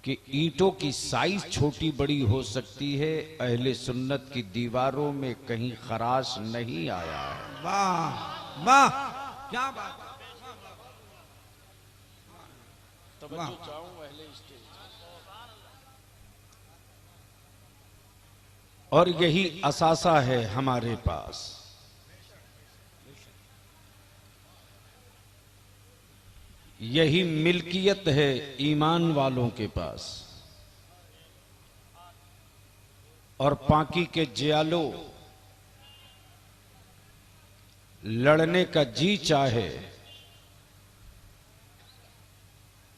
कि ईंटों की साइज छोटी बड़ी हो सकती है, अहले सुन्नत की दीवारों में कहीं खराश नहीं आया है। वाह वाह, क्या बात। और यही असासा है हमारे पास। यही मिल्कियत है ईमान वालों के पास। और पाकी के जियालो, लड़ने का जी चाहे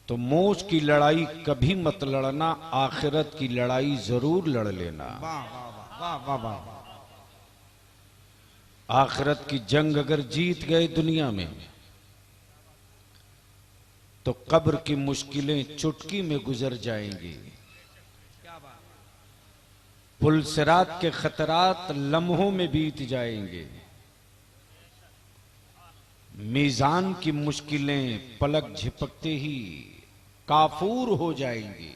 तो मौज की लड़ाई कभी मत लड़ना, आखिरत की लड़ाई जरूर लड़ लेना। वाह वाह वाह वाह वाह वाह। आखिरत की जंग अगर जीत गए दुनिया में तो कब्र की मुश्किलें चुटकी में गुजर जाएंगी। पुल सिरात के खतरात लम्हों में बीत जाएंगे। मीजान की मुश्किलें पलक झपकते ही काफूर हो जाएंगी।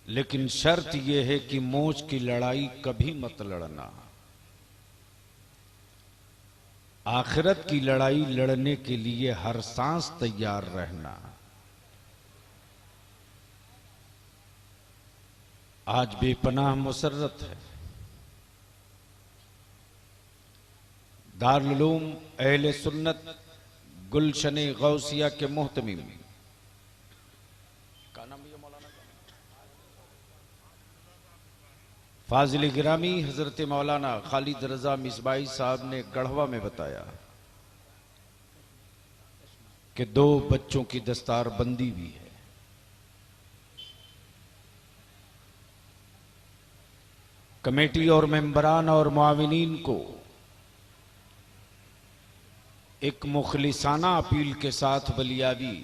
लेकिन शर्त यह है कि मौज की लड़ाई कभी मत लड़ना। आखिरत की लड़ाई लड़ने के लिए हर सांस तैयार रहना। आज बेपनाह मुसर्रत है। दारुल उलूम अहले सुन्नत गुलशने गौसिया के मोहतमीम फाजिल गिरामी हजरत मौलाना खालिद रजा मिसबाई साहब ने गढ़वा में बताया कि 2 बच्चों की दस्तार बंदी भी है। कमेटी और मेंबरान और मुआविनीन को एक मुखलिसाना अपील के साथ बलियावी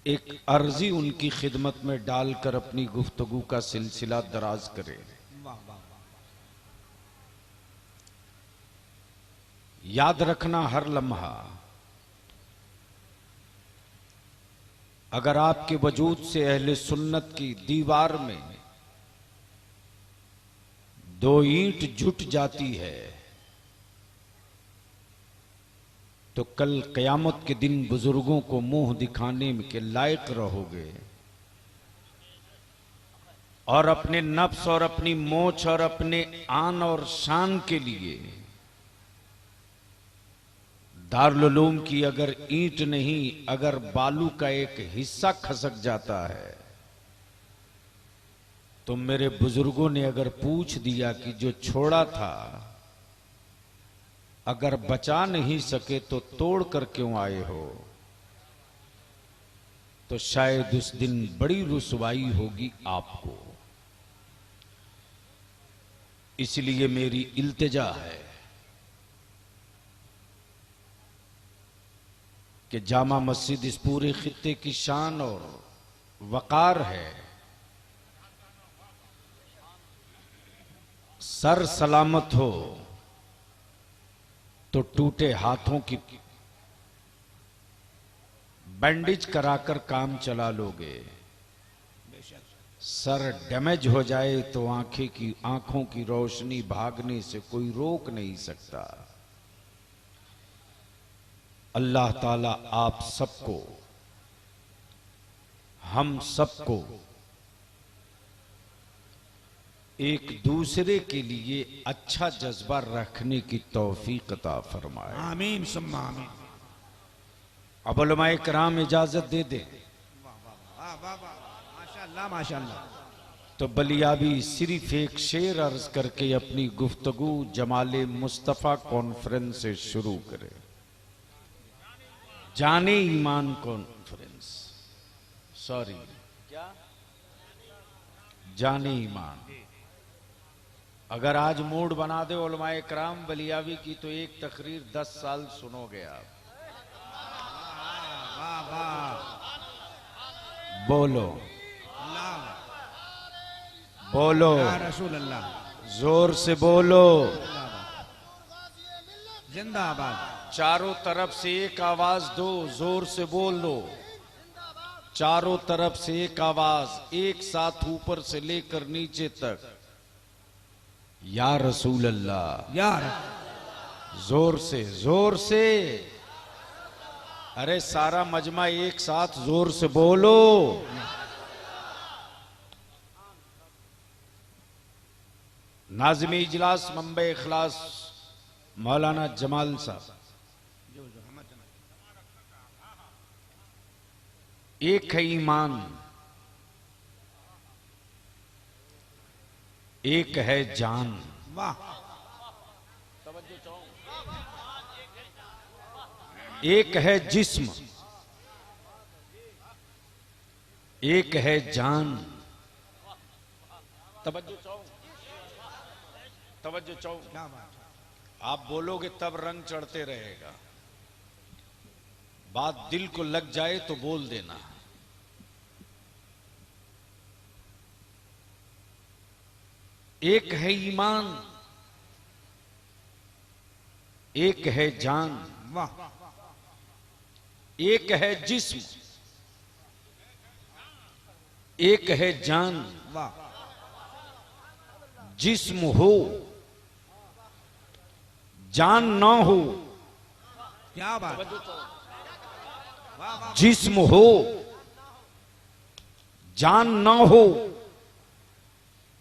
एक अर्जी उनकी खिदमत में डालकर अपनी गुफ्तगू का सिलसिला दराज करे। याद रखना हर लम्हा, अगर आपके वजूद से अहले सुन्नत की दीवार में 2 ईंट जुट जाती है तो कल कयामत के दिन बुजुर्गों को मुंह दिखाने के लायक रहोगे। और अपने नफ्स और अपनी मोच और अपने आन और शान के लिए दारुल उलूम की अगर ईंट नहीं, अगर बालू का एक हिस्सा खसक जाता है तो मेरे बुजुर्गों ने अगर पूछ दिया कि जो छोड़ा था अगर बचा नहीं सके तो तोड़ कर क्यों आए हो, तो शायद उस दिन बड़ी रुसवाई होगी आपको। इसलिए मेरी इल्तिजा है कि जामा मस्जिद इस पूरे खित्ते की शान और वकार है। सर सलामत हो तो टूटे हाथों की बैंडेज कराकर काम चला लोगे। सर डैमेज हो जाए तो आंखों की रोशनी भागने से कोई रोक नहीं सकता। अल्लाह ताला आप सबको, हम सबको एक दूसरे के लिए अच्छा जज्बा रखने की तौफीक अता फरमाए। आमीन सुम्मा आमीन। अब उलमाए कराम इजाजत दे दे माशाअल्लाह माशाअल्लाह। तो बलियाबी सिर्फ एक शेर अर्ज करके अपनी गुफ्तगू जमाले मुस्तफा कॉन्फ्रेंस से शुरू करे। जाने ईमान कॉन्फ्रेंस, सॉरी क्या, जाने ईमान। अगर आज मूड बना दे उलमाए कराम बलियावी की तो एक तकरीर 10 साल सुनोगे आप। वाह वाह, बोलो अल्लाह, बोलो या रसूल अल्लाह, जोर से बोलो। जिंदाबाद। चारों तरफ से एक आवाज दो, जोर से बोल दो। चारों तरफ से एक आवाज, एक साथ ऊपर से लेकर नीचे तक, या रसूल अल्लाह। यार जोर से, जोर से। अरे सारा मजमा एक साथ जोर से बोलो। नाज़िम-ए इजलास मंबे इखलास मौलाना जमाल साहब, एक है ईमान, एक है जान। वाह। एक है जिस्म, एक है जान। तवज्जो चाहो, तवज्जो चाहो। क्या बात है। आप बोलोगे तब रंग चढ़ते रहेगा। बात दिल को लग जाए तो बोल देना। एक है ईमान, एक है जान। वाह। एक है जिस्म, एक है जान। वाह। जिस्म हो, जान ना हो। क्या बात। वाह वाह। जिस्म हो, जान ना हो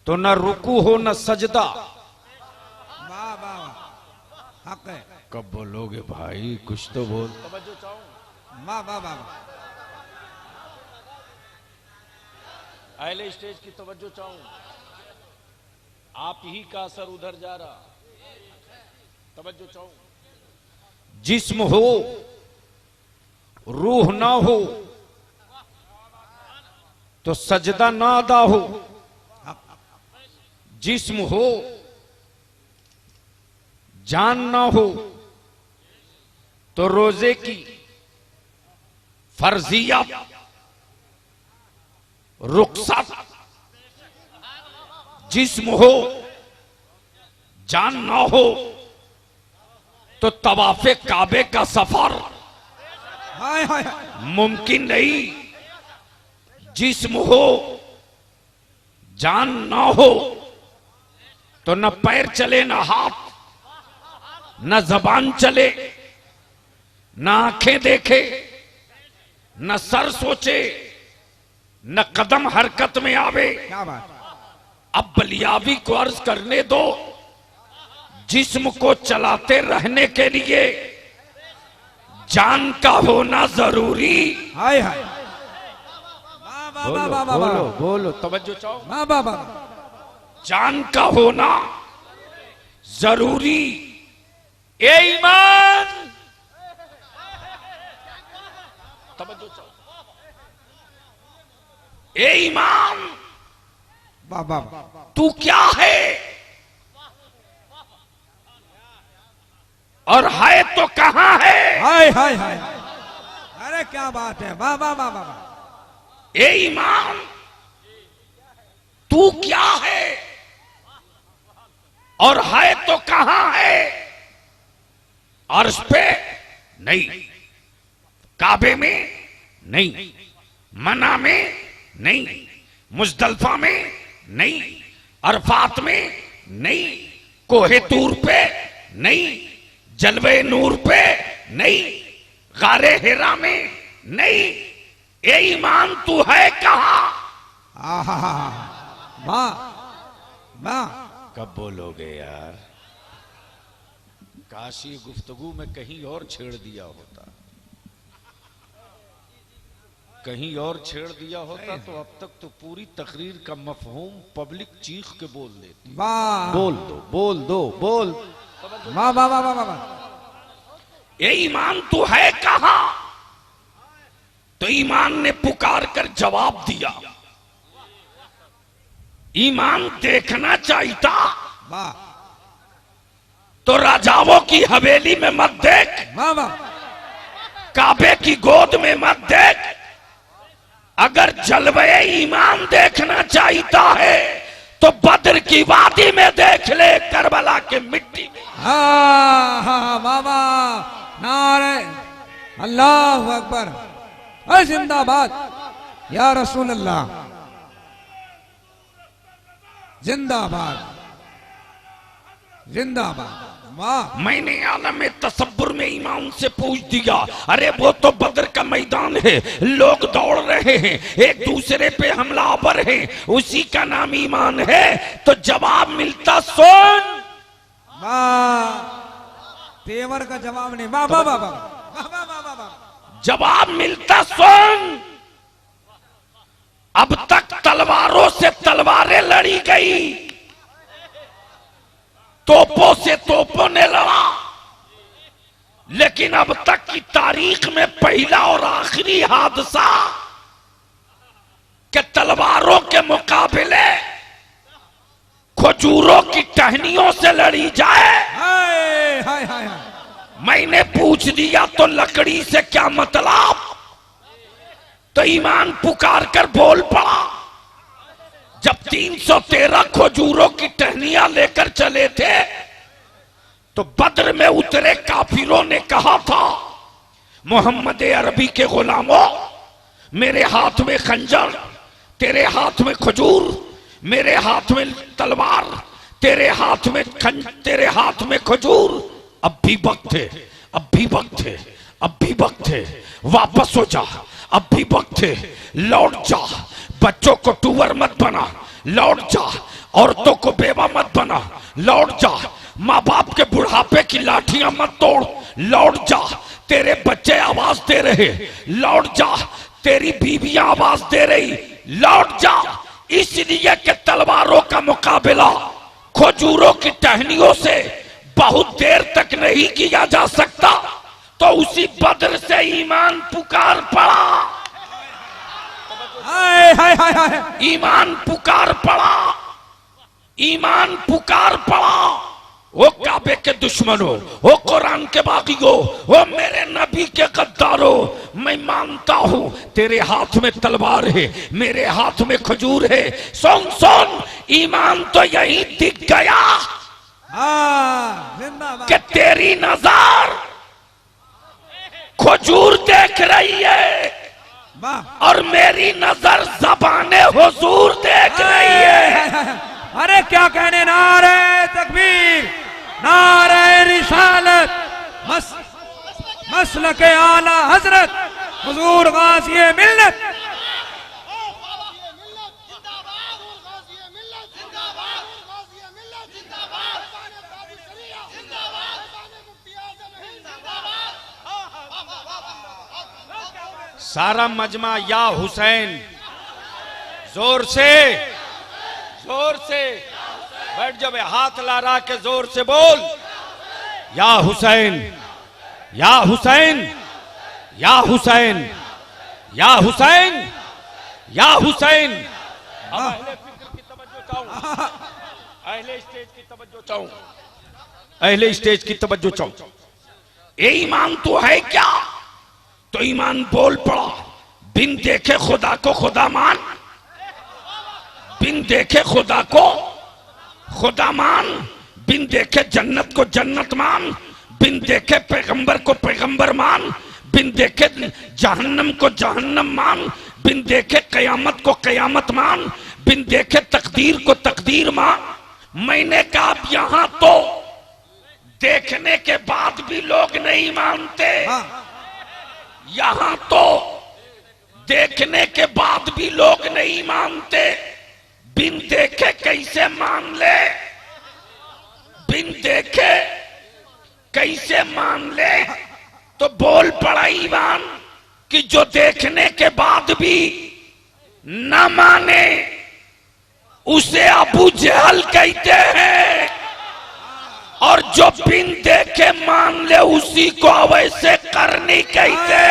तो न रुकू हो न सजदा। वाह वाह वाह। हक है। कब बोलोगे भाई, कुछ तो बोल। वाह वाह वाह। अहले स्टेज की तवज्जो चाहूं, आप ही का असर उधर जा रहा। तवज्जो चाहूं। जिस्म हो, रूह ना हो तो सजदा ना अदा हो। जिस्म हो, जान ना हो तो रोजे की फर्जिया रुखसत। जिस्म हो, जान ना हो तो तवाफे काबे का सफर हाय हाय। मुमकिन नहीं। जिस्म हो, जान ना हो तो न पैर चले, न हाथ, न जबान चले, न आंखें देखे, न सर सोचे, न कदम हरकत में आवे। क्या बात। अब बलियावी को अर्ज करने दो। जिस्म को चलाते रहने के लिए जान का होना जरूरी। हाय हाय। वाह वाह वाह वाह वाह। बोलो बोलो, तवज्जो चाहो। वाह वाह वाह। जान का होना जरूरी। ए ईमान, तवज्जो चाहो। ए ईमान, वाह वाह। तू क्या है और है तो कहां है। हाय हाय हाय। अरे क्या बात है। वाह वाह वाह वाह। ए ईमान, तू क्या है और है तो कहां है। अर्श पे नहीं, काबे में नहीं, मना में नहीं, मुजदलफा में नहीं, अरफात में नहीं, कोहे तूर पे नहीं, जलवे नूर पे नहीं, गारे हिरा में नहीं। ए ईमान, तू है कहां। आहा। वाह वाह। कब बोलोगे यार। काश ये गुफ्तगू में कहीं और छेड़ दिया होता, कहीं और छेड़ दिया होता तो अब तक तो पूरी तकरीर का मफहूम पब्लिक चीख के बोल देती। वाह। बोल दो, बोल दो, बोल। वाह वाह वाह वाह वाह। ये ईमान तू है कहां। तो ईमान ने पुकार कर जवाब दिया, ईमान देखना चाहता वाह तो राजाओं की हवेली में मत देख, वाह वाह। काबे की गोद में मत देख। अगर जलवे ईमान देखना चाहता है तो बद्र की वादी में देख ले, करबला के मिट्टी में। हाँ हाँ वाह वाह अल्लाह अकबर, अरे जिंदाबाद या रसूल अल्लाह, जिंदाबाद जिंदाबाद। वाह, मैंने आलम तसब्बुर में ईमान से पूछ दिया, अरे वो तो बदर का मैदान है, लोग दौड़ रहे हैं, एक दूसरे पे हमलावर हैं, उसी का नाम ईमान है। तो जवाब मिलता सुन। वाह, तेवर का जवाब नहीं। वाह वाह वाह वाह वाह वाह वाह वाह वाह। जवाब मिलता सुन। अब तक तलवारों से तलवारें लड़ी गई, तोपों से तोपों ने लड़ा, लेकिन अब तक की तारीख में पहला और आखिरी हादसा कि तलवारों के मुकाबले खजूरों की टहनियों से लड़ी जाए। हाय हाय हाय हाय। मैंने पूछ दिया तो लकड़ी से क्या मतलब, तो ईमान पुकार कर बोल पड़ा। जब 313 खजूरों की टहनियां लेकर चले थे तो बद्र में उतरे काफिरों ने कहा था, मोहम्मद अरबी के गुलामों, मेरे हाथ में खंजर, तेरे हाथ में खजूर, मेरे हाथ में तलवार, तेरे हाथ में खजूर। अब भी वक्त है, अब भी वक्त है, अब भी वक्त है, वापस हो जा, अब भी वक्त है, लौट जा। बच्चों को टूवर मत बना, लौट जा। औरतों को बेवा मत बना, लौट जा। माँ बाप के बुढ़ापे की लाठियां मत तोड़, लौट जा। तेरे बच्चे आवाज दे रहे, लौट जा। तेरी बीवियां आवाज दे रही, लौट जा। इसलिए कि तलवारों का मुकाबला खजूरों की टहनियों से बहुत देर तक नहीं किया जा सकता। तो उसी बद्र से ईमान पुकार पड़ा, हाय हाय हाय हाय। ईमान पुकार पड़ा, ईमान पुकार पड़ा। वो काबे के दुश्मनों, वो कुरान के बागियों, वो मेरे नबी के गद्दारों, मैं मानता हूं तेरे हाथ में तलवार है, मेरे हाथ में खजूर है। सुन सुन, ईमान तो यही दिख गया जिंदाबाद। कि तेरी नजर खजूर देख रही है वाह, और मेरी नजर ज़बाने हुजूर देख रही है। अरे क्या कहने, नारे तकबीर, नारे रिसालत, मसल के आला हजरत हुजूर गाज़ी मिल्लत। सारा मजमा या हुसैन, जोर से, जोर से बैठ जाओ, हाथ ला रहा के जोर से बोल, या हुसैन, या हुसैन, या हुसैन, या हुसैन, या हुसैन। अब अहले फिक्र की तवज्जो चाहूं, अहले स्टेज की तवज्जो चाहूं, अहले स्टेज की तवज्जो चाहूं। ये ईमान तो है क्या? तो ईमान बोल पड़ा, बिन देखे खुदा को खुदा मान, बिन देखे खुदा को खुदा मान, बिन देखे जन्नत को जन्नत मान, बिन देखे पैगंबर को पैगंबर मान, बिन देखे जहन्नम को जहन्नम मान, बिन देखे कयामत को कयामत मान, बिन देखे तकदीर को तकदीर मान। मैंने कहा अब यहां तो देखने के बाद भी लोग नहीं मानते, यहां तो देखने के बाद भी लोग नहीं मानते। बिन देखे कैसे मान ले, बिन देखे कैसे मान ले? तो बोल पड़ा ईमान कि जो देखने के बाद भी न माने उसे अबू जहल कहते हैं, और जो बिन देखे मान ले उसी को अवैसे करनी कहते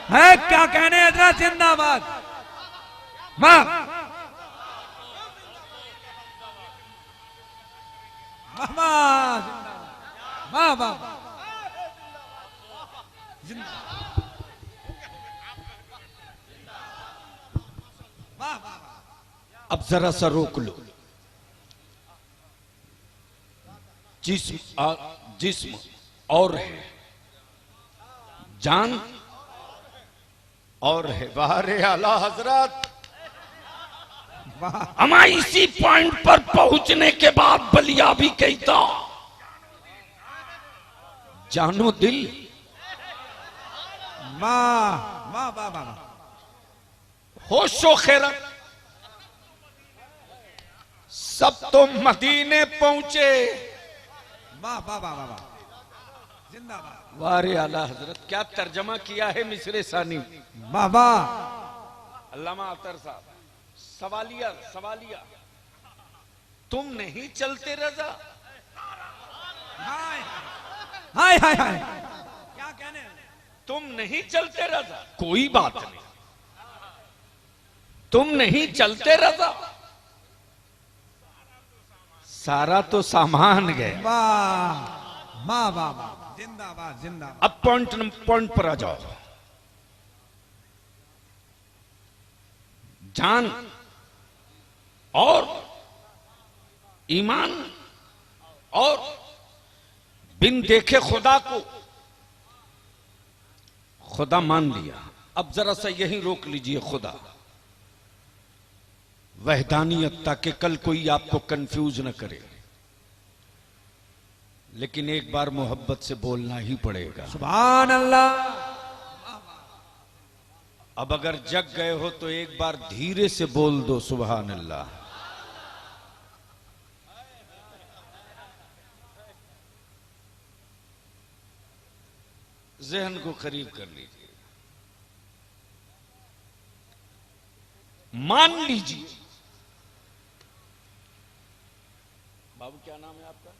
है। क्या कहने, हजरत जिंदाबाद। वाह वाह वाह वाह। अब जरा सा रोक लो, जिस्म और है, जान और है बारे आला हजरत। वाह हमा इसी पॉइंट पर पहुंचने के बाद बलिया भी कहता जानो दिल वाह वाह वाह वाह होशो खैरत सब तो मदीने पहुंचे। वाह वाह वाह वाह जिंदाबाद वारे आला हजरत क्या तर्जमा किया है मिसरे सानी। वाह वाह अल्लामा अतर साहब सवालिया सवालिया तुम नहीं चलते रजा। हाय हाय हाय हाय क्या कहने तुम नहीं चलते रजा कोई बात नहीं तुम नहीं चलते रजा सारा तो सामान गए। वाह वाह वाह वाह जिंदाबाद जिंदाबाद। अब पॉइंट पर आ जाओ। जान और ईमान और बिन देखे खुदा को खुदा मान लिया। अब जरा सा यही रोक लीजिए खुदा वहदानियत ताकि कल कोई आपको कंफ्यूज न करे। लेकिन एक बार मोहब्बत से बोलना ही पड़ेगा। सुभान अल्लाह। अब अगर जग गए हो तो एक बार धीरे से बोल दो सुभान अल्लाह। जहन को करीब कर लीजिए। मान लीजिए बाबू क्या नाम है आपका?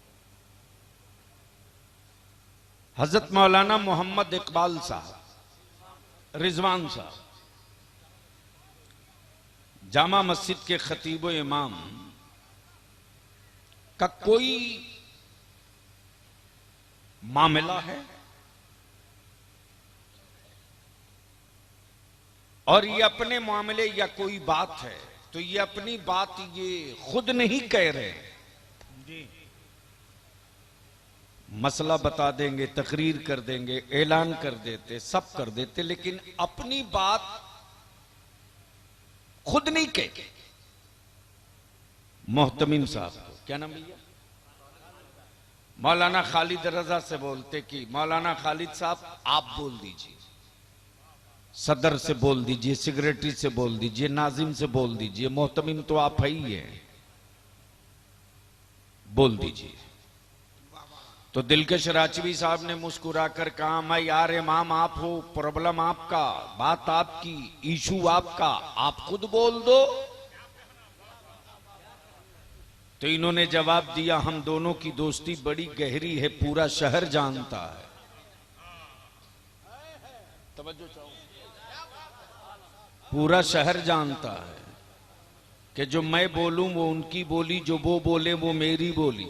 हजरत मौलाना मोहम्मद इकबाल साहब रिजवान साहब जामा मस्जिद के खतीब इमाम का कोई मामला है और ये अपने मामले या कोई बात है तो ये अपनी बात ये खुद नहीं कह रहे जी मसला बता देंगे तकरीर कर देंगे ऐलान कर देते सब कर देते लेकिन अपनी बात खुद नहीं कहते। मोहतमिम साहब को क्या नाम भैया मौलाना खालिद रजा से बोलते कि मौलाना खालिद साहब आप बोल दीजिए सदर से बोल दीजिए सेक्रेटरी से बोल दीजिए नाजिम से बोल दीजिए मोहतमिम तो आप ही हैं बोल दीजिए। तो दिलकश राजवी साहब ने मुस्कुराकर कहा मैं यार इमाम आप हो प्रॉब्लम आपका बात आपकी इशू आपका आप खुद बोल दो। तो इन्होंने जवाब दिया हम दोनों की दोस्ती बड़ी गहरी है पूरा शहर जानता है। तवज्जो चाहो पूरा शहर जानता है कि जो मैं बोलूं वो उनकी बोली जो वो बोले वो मेरी बोली।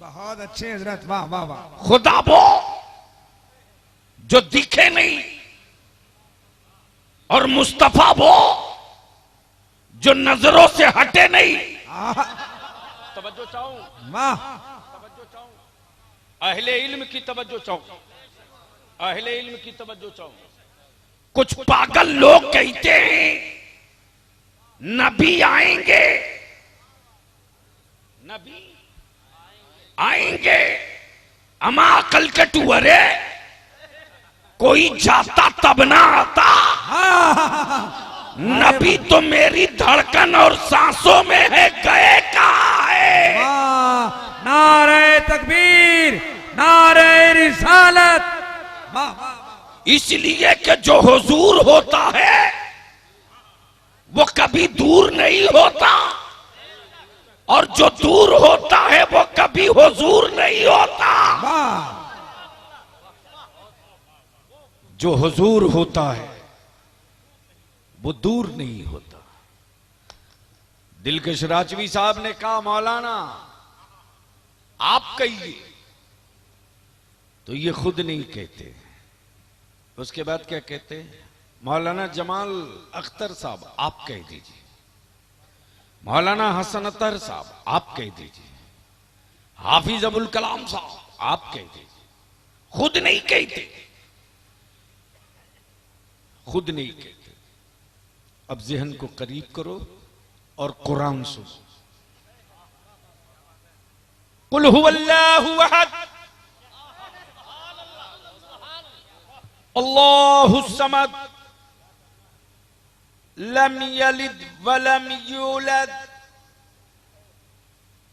बहुत अच्छे हजरत वाह वाह वाह। खुदा वो जो दिखे नहीं और मुस्तफा वो जो नजरों से हटे नहीं। तवज्जो चाहूं वाह तवज्जो चाहूं अहले इल्म की तवज्जो चाहूं अहले इल्म की तवज्जो चाहूं। कुछ पागल लोग कहते हैं नबी आएंगे नबी आएंगे अमा अकल के टुअरे कोई जाता तब ना आता। नबी तो मेरी धड़कन और सांसों में है गए कहाँ है। वाह नारे तकबीर नारे रिसालत वाह वाह। इसलिए कि जो हुजूर होता है वो कभी दूर नहीं होता और जो दूर होता है वो कभी हुजूर नहीं होता। वाह जो हुजूर होता है वो दूर नहीं होता। दिलकश राजवी साहब ने कहा मौलाना आप कहिए तो ये खुद नहीं कहते। उसके बाद क्या कहते हैं मौलाना जमाल अख्तर साहब आप कह दीजिए मौलाना हसन अतर साहब आप कह दीजिए हाफिज अबुल कलाम साहब आप कह दीजिए खुद नहीं कहते, खुद नहीं कहते। अब जहन को करीब करो और कुरान सुनो। कुल हुवल्लाहु अहद अल्लाहु समद लम यलिद वलम यूलद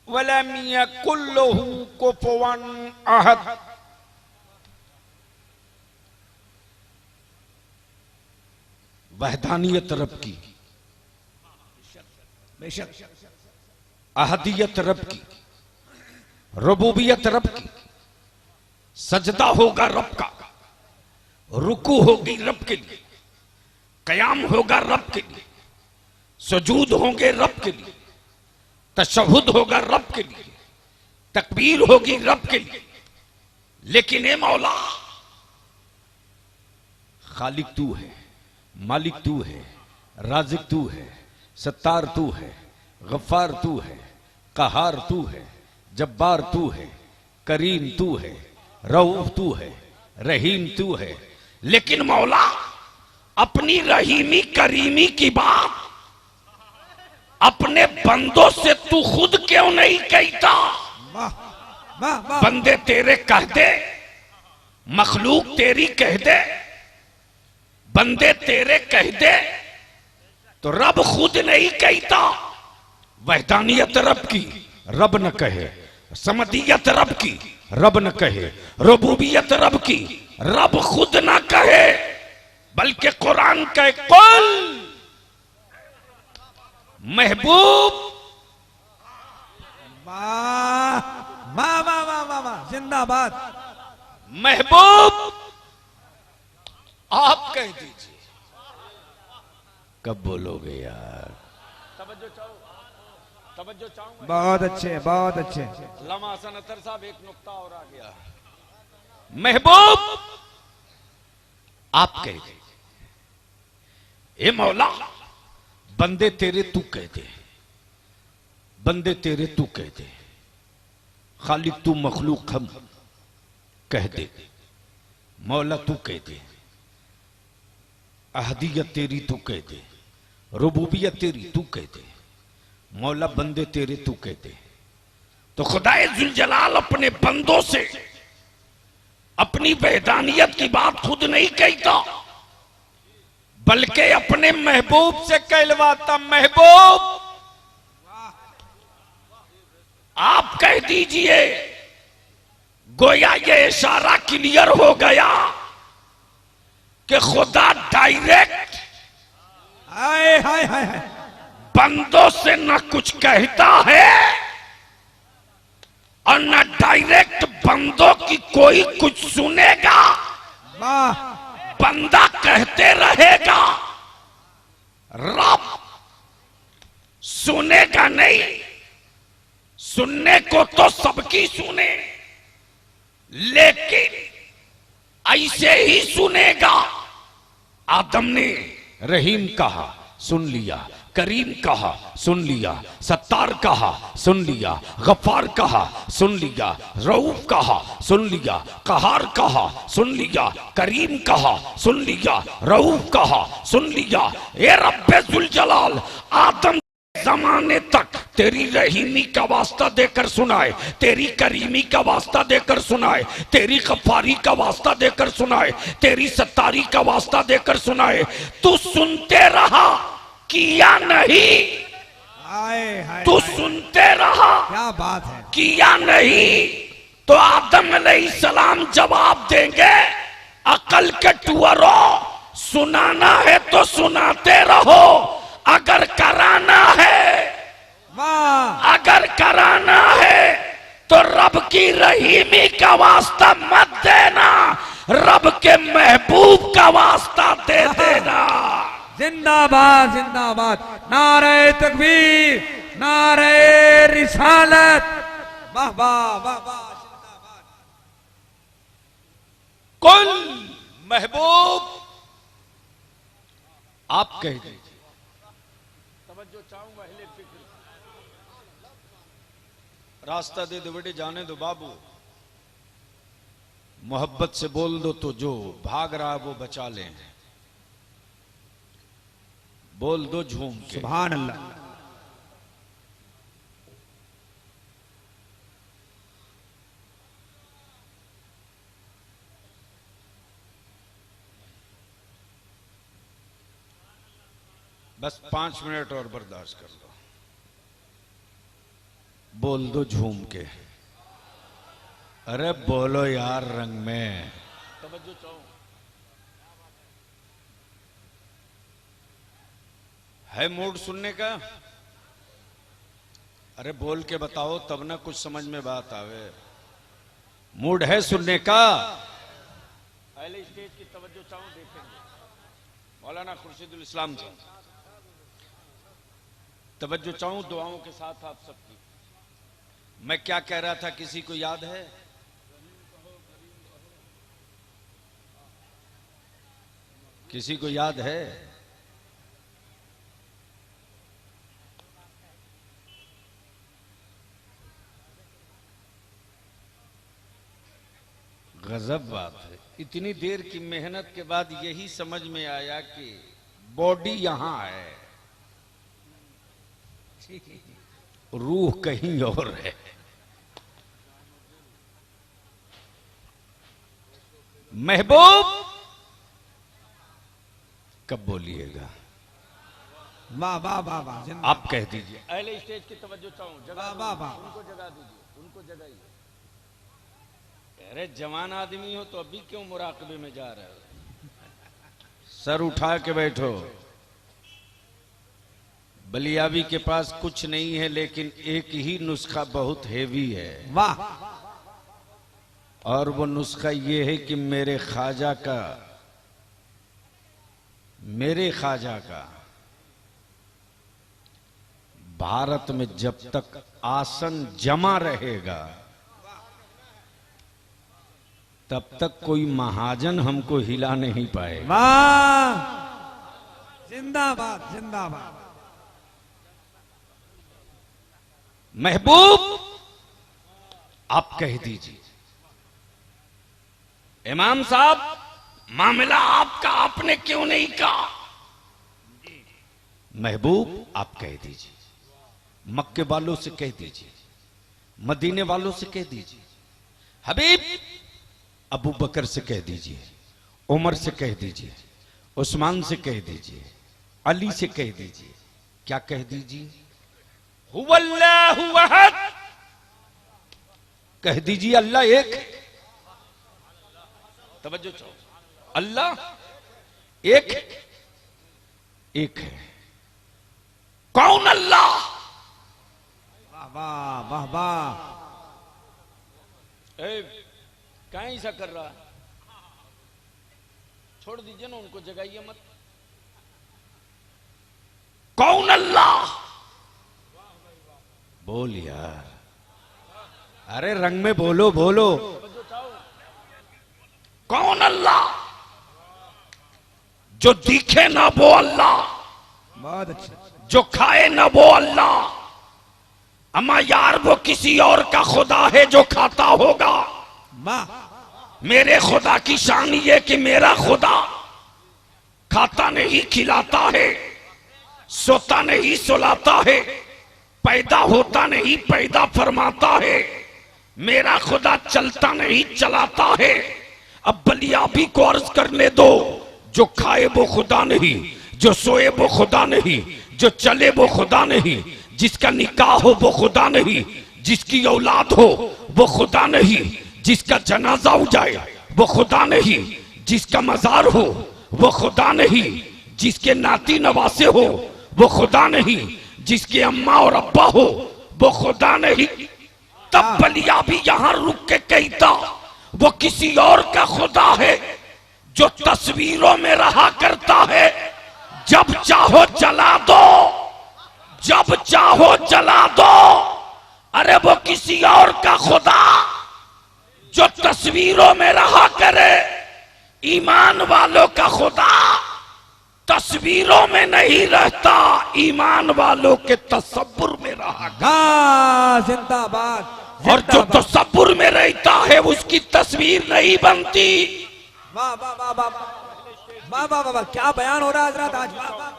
वलम यकुल लहू कुफुवन अहद। वहदानियत रब की, बेशक अहदियत रब की, रबूबियत रब की। सजदा होगा रब का, रुकू होगी रब के लिए, कयाम होगा रब के लिए, सुजूद होंगे रब के लिए, तशहुद होगा रब के लिए, तकबीर होगी रब के लिए। लेकिन ए मौला, खालिक तू है, मालिक तू है, राज़िक तू है, सत्तार तू है, गफ्फार तू है, कहार तू है, जब्बार तू है, करीम तू है, रऊफ तू है, रहीम तू है। लेकिन मौला, अपनी रहीमी करीमी की बात अपने बंदों से तू खुद क्यों नहीं कहता? वाह वाह वाह। बंदे तेरे कह दे, मखलूक तेरी कह दे, बंदे तेरे कह दे, तो रब खुद नहीं कहता। वहदानियत रब की रब न कहे, समदियत रब की रब न कहे, रबूबियत रब की रब खुद न कहे, बल्कि कुरान कहे कुल महबूब। वाह वाह वाह वाह वाह वाह, जिंदाबाद। महबूब आप कह दीजिए। कब बोलोगे यार? तवज्जो चाहूंगा। बहुत अच्छे, बहुत अच्छे। अल्लामा हसन अतर साहब, एक नुक्ता और आ गया। महबूब आप कह दीजिए। ए मौला, बंदे तेरे तू कह दे, बंदे तेरे तू कह दे, खालिक तू मखलूक हम कह दे, मौला तू कह दे, अहदियत तेरी तू कह दे, रुबूबियत तेरी तू कह दे, मौला बंदे तेरे तू कह दे। तो खुदाए जुल जलाल अपने बंदों से अपनी वहदानियत की बात खुद नहीं कहता, बल्कि अपने महबूब से कहलवाता। महबूब आप कह दीजिए। गोया ये इशारा क्लियर हो गया कि खुदा डायरेक्ट हाय हाय हाय हाय, बंदों से न कुछ कहता है और न डायरेक्ट बंदों की कोई कुछ सुनेगा। वाह। बंदा कहते रहेगा, रब सुनेगा नहीं। सुनने को तो सबकी सुने, लेकिन ऐसे ही सुनेगा। आदम ने रहीम कहा, सुन लिया। करीम कहा, सुन लिया। सत्तार कहा, सुन लिया। गफ्फार कहा, सुन लिया। रऊफ कहा, सुन लिया। कहार कहा, सुन लिया। करीम कहा, सुन लिया। रऊफ कहा, सुन लिया। ए रब्बे जुल जलाल, आदम जमाने तक तेरी रहीमी का वास्ता देकर सुनाए, तेरी करीमी का वास्ता देकर सुनाए, तेरी गफ्फारी का वास्ता देकर सुनाए, तेरी सत्तारी का वास्ता देकर सुनाए। तू सुनते रहा, किया नहीं। हाय हाय, तू सुनते रहा, क्या बात है। किया नहीं। तो आदम अलैहिस्सलाम जवाब देंगे, अकल के टुअरों, सुनाना है तो सुनाते रहो, अगर कराना है, वाह। अगर कराना है तो रब की रहीमी का वास्ता मत देना, रब के महबूब का वास्ता दे देना। जिंदाबाद जिंदाबाद, नारे तकबीर, नारे रिसालत। वाह वाह वाह वाह, जिंदाबाद। कुल महबूब आप कह दीजिए। तवज्जो चाहूंगा अहले फिक्र, रास्ता दे दो बेटे, जाने दो बाबू। मोहब्बत से बोल दो तो जो भाग रहा है वो बचा लें। बोल दो झूम के सुभान अल्लाह। बस 5 मिनट और बर्दाश्त कर लो। बोल दो झूम के। अरे बोलो यार रंग में। तवज्जो चाहो। है मूड सुनने का? अरे बोल के बताओ तब ना कुछ समझ में बात आवे। मूड है सुनने का? पहले स्टेज की तवज्जो चाहो, देखेंगे मौलाना खुर्शीदुल इस्लाम से तवज्जो चाहूं दुआओं के साथ आप सबकी। मैं क्या कह रहा था किसी को याद है? किसी को याद है? गजब बात है। इतनी देर की मेहनत के बाद यही समझ में आया कि बॉडी यहां है, रूह कहीं और है। महबूब कब बोलिएगा? वाह वाह वाह वाह। आप कह दीजिए। अहले स्टेज की तवज्जो चाहूं, जगह वाह वाह। उनको जगह दीजिए, उनको जगाइए। अरे जवान आदमी हो तो अभी क्यों मुराकबे में जा रहे हो? सर उठा के बैठो। बलियाबी के पास कुछ नहीं है लेकिन एक ही नुस्खा बहुत हेवी है। वाह। और वो नुस्खा ये है कि मेरे ख्वाजा का भारत में जब तक आसन जमा रहेगा तब तक कोई महाजन हमको हिला नहीं पाएगा। वाह, जिंदाबाद जिंदाबाद। महबूब आप कह दीजिए। इमाम साहब मामला आपका, आपने क्यों नहीं कहा? महबूब आप कह दीजिए। मक्के वालों से कह दीजिए, मदीने वालों से कह दीजिए, हबीब अबू बकर से कह दीजिए, उमर से कह दीजिए, उस्मान से कह दीजिए, अली से कह दीजिए। क्या कह दीजिए? हुवल्लाहु अहद कह दीजिए। अल्लाह एक है। तवज्जो चाहो। अल्लाह एक है, एक है। कौन अल्लाह? वाह वाह वाह वाह। कहीं ऐसा कर रहा है? छोड़ दीजिए ना, उनको जगाइए मत। कौन अल्लाह? बोल यार। अरे रंग में बोलो बोलो। कौन अल्लाह? जो दिखे ना वो अल्लाह, बहुत अच्छा। जो खाए ना वो अल्लाह। अम्मा यार वो किसी और का खुदा है जो खाता होगा। वाह। मेरे खुदा की शान ये कि मेरा खुदा खाता नहीं खिलाता है, सोता नहीं सुलाता है, पैदा होता नहीं पैदा फरमाता है। मेरा खुदा चलता नहीं चलाता है। अब बलियाबी को अर्ज करने दो। जो खाए वो खुदा नहीं, जो सोए वो खुदा नहीं, जो चले वो खुदा नहीं, जिसका निकाह हो वो खुदा नहीं, जिसकी औलाद हो वो खुदा नहीं, जिसका जनाजा हो जाए वो खुदा नहीं, जिसका मजार हो वो खुदा नहीं, जिसके नाती नवासे हो वो खुदा नहीं, जिसके अम्मा और अब्बा हो वो खुदा नहीं। तब बलियाबी यहां रुक के कहता वो किसी और का खुदा है जो तस्वीरों में रहा करता है। जब चाहो जला दो, जब चाहो जला दो। अरे वो किसी और का खुदा जो तस्वीरों में रहा करे। ईमान वालों का खुदा तस्वीरों में नहीं रहता, ईमान वालों के तसव्वुर में रहा। जिंदाबाद। और जो तसव्वुर में रहता है उसकी तस्वीर तस्वीर नहीं बनती। वाह वाह वाह वाह वाह वाह वाह वाह, क्या बयान हो रहा है हजरत आज। वाह वाह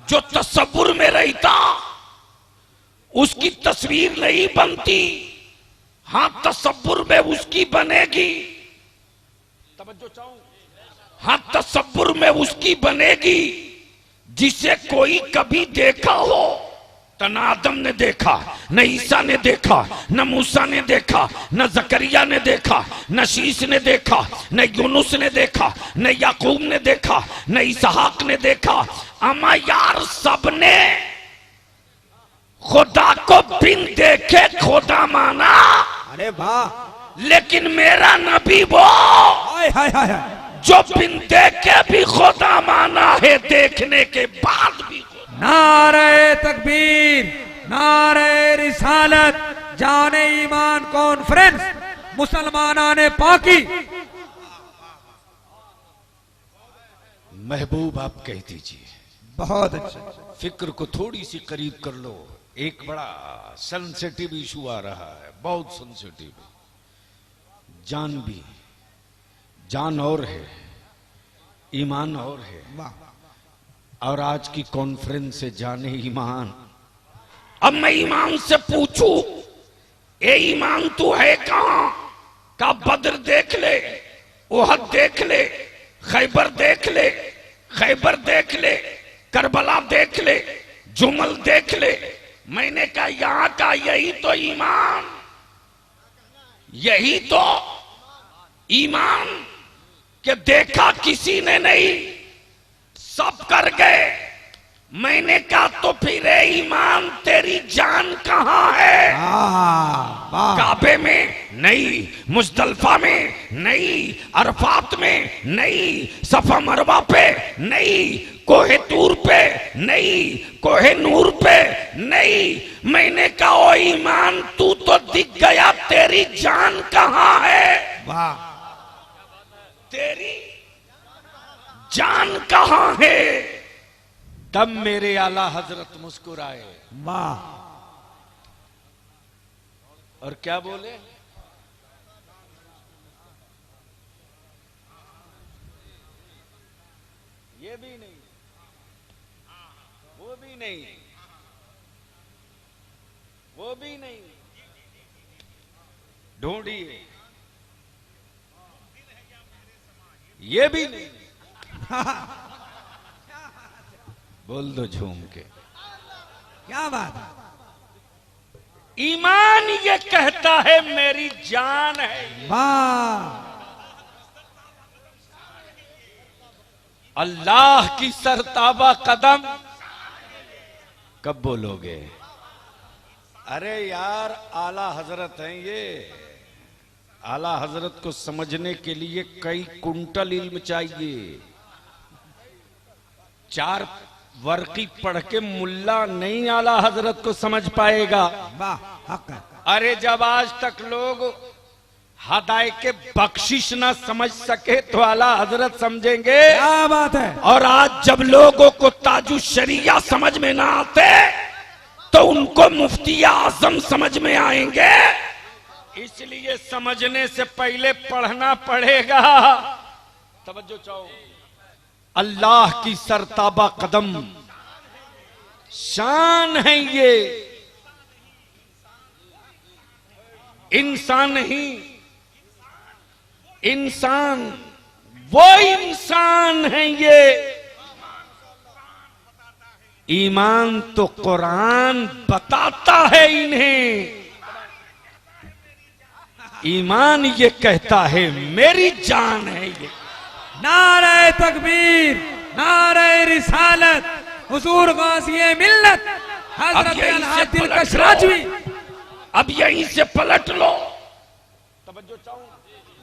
जो तसव्वुर में रहता उसकी तस्वीर नहीं बनती, हां तसव्वुर में उसकी बनेगी। तवज्जो चाहूं, हां तसव्वुर में उसकी बनेगी जिसे कोई कभी देखा हो। तो न आदम ने देखा, न ईसा ने देखा, न मूसा ने देखा, न जकरिया ने देखा, न शीश ने देखा, न यूनुस ने देखा, न याकूब ने देखा, न इसहाक ने देखा। अमा यार सबने खुदा को बिन देखे खुदा माना। अरे वाह, लेकिन मेरा नबी वो हाय हाय हाय हाय, जो बिन देखे भी खुदा माना है, देखने के बाद भी। नारे तकबीर, नारे रिसालत, जाने ईमान कॉन्फ्रेंस, मुसलमानाने पाकी। महबूब आप कह दीजिए। बहुत अच्छा। फिक्र को थोड़ी सी करीब कर लो। एक बड़ा सेंसिटिव इशू आ रहा है, बहुत सेंसिटिव। जान भी, जान और है, ईमान और है। वाह, और आज की कॉन्फ्रेंस से जाने ईमान। अब मैं ईमान से पूछूं, ए ईमान तू है कहां? का बद्र देख ले, ओहद देख ले, खैबर देख ले, खैबर देख ले, करबला देख ले, जुमल देख ले। मैंने कहा यहां का यही तो ईमान, यही तो ईमान के देखा किसी ने नहीं, सब कर गए। मैंने कहा तो फिर ईमान तेरी जान कहां है? काबे में नहीं, मुजदलफा में नहीं, अरफात में नहीं, सफा मरवा पे नहीं, कोहे तूर पे नहीं, कोहे नूर पे नहीं। मैंने कहा ओ ईमान तू तो दिख गया, तेरी जान कहां है? वाह, तेरी जान कहां है? तब मेरे आला हजरत मुस्कुराए। वाह, और क्या बोले? ये भी नहीं, वो भी नहीं, वो भी नहीं, ढूंढिए, ये भी नहीं। बोल दो झूम के, क्या बात। ईमान ये कहता है मेरी जान है। वाह, अल्लाह की सरताबा कदम कब बोलोगे? अरे यार आला हजरत हैं ये। आला हजरत को समझने के लिए कई कुंटल इल्म चाहिए। 4 वर्की पढ़ के मुल्ला नहीं आला हजरत को समझ पाएगा। वाह, हक है। अरे जब आज तक लोग हदाय के बख्शिश ना समझ सके तो आला हजरत समझेंगे। क्या बात है। और आज जब लोगों को ताजु शरिया समझ में ना आते तो उनको मुफ्ती आजम समझ में आएंगे। इसलिए समझने से पहले पढ़ना पड़ेगा। तवज्जो चाहो। अल्लाह की सरताबा कदम शान है ये, इंसान नहीं, इंसान वो इंसान है ये। ईमान तो कुरान बताता है इन्हें। ईमान ये कहता है मेरी जान है ये। नारे तकबीर, नारे रिसालत, हुजूर गाज़िए मिल्लत हजरत अलहाज दिलकश राजवी। अब यहीं से पलट लो। तवज्जो चाहूं।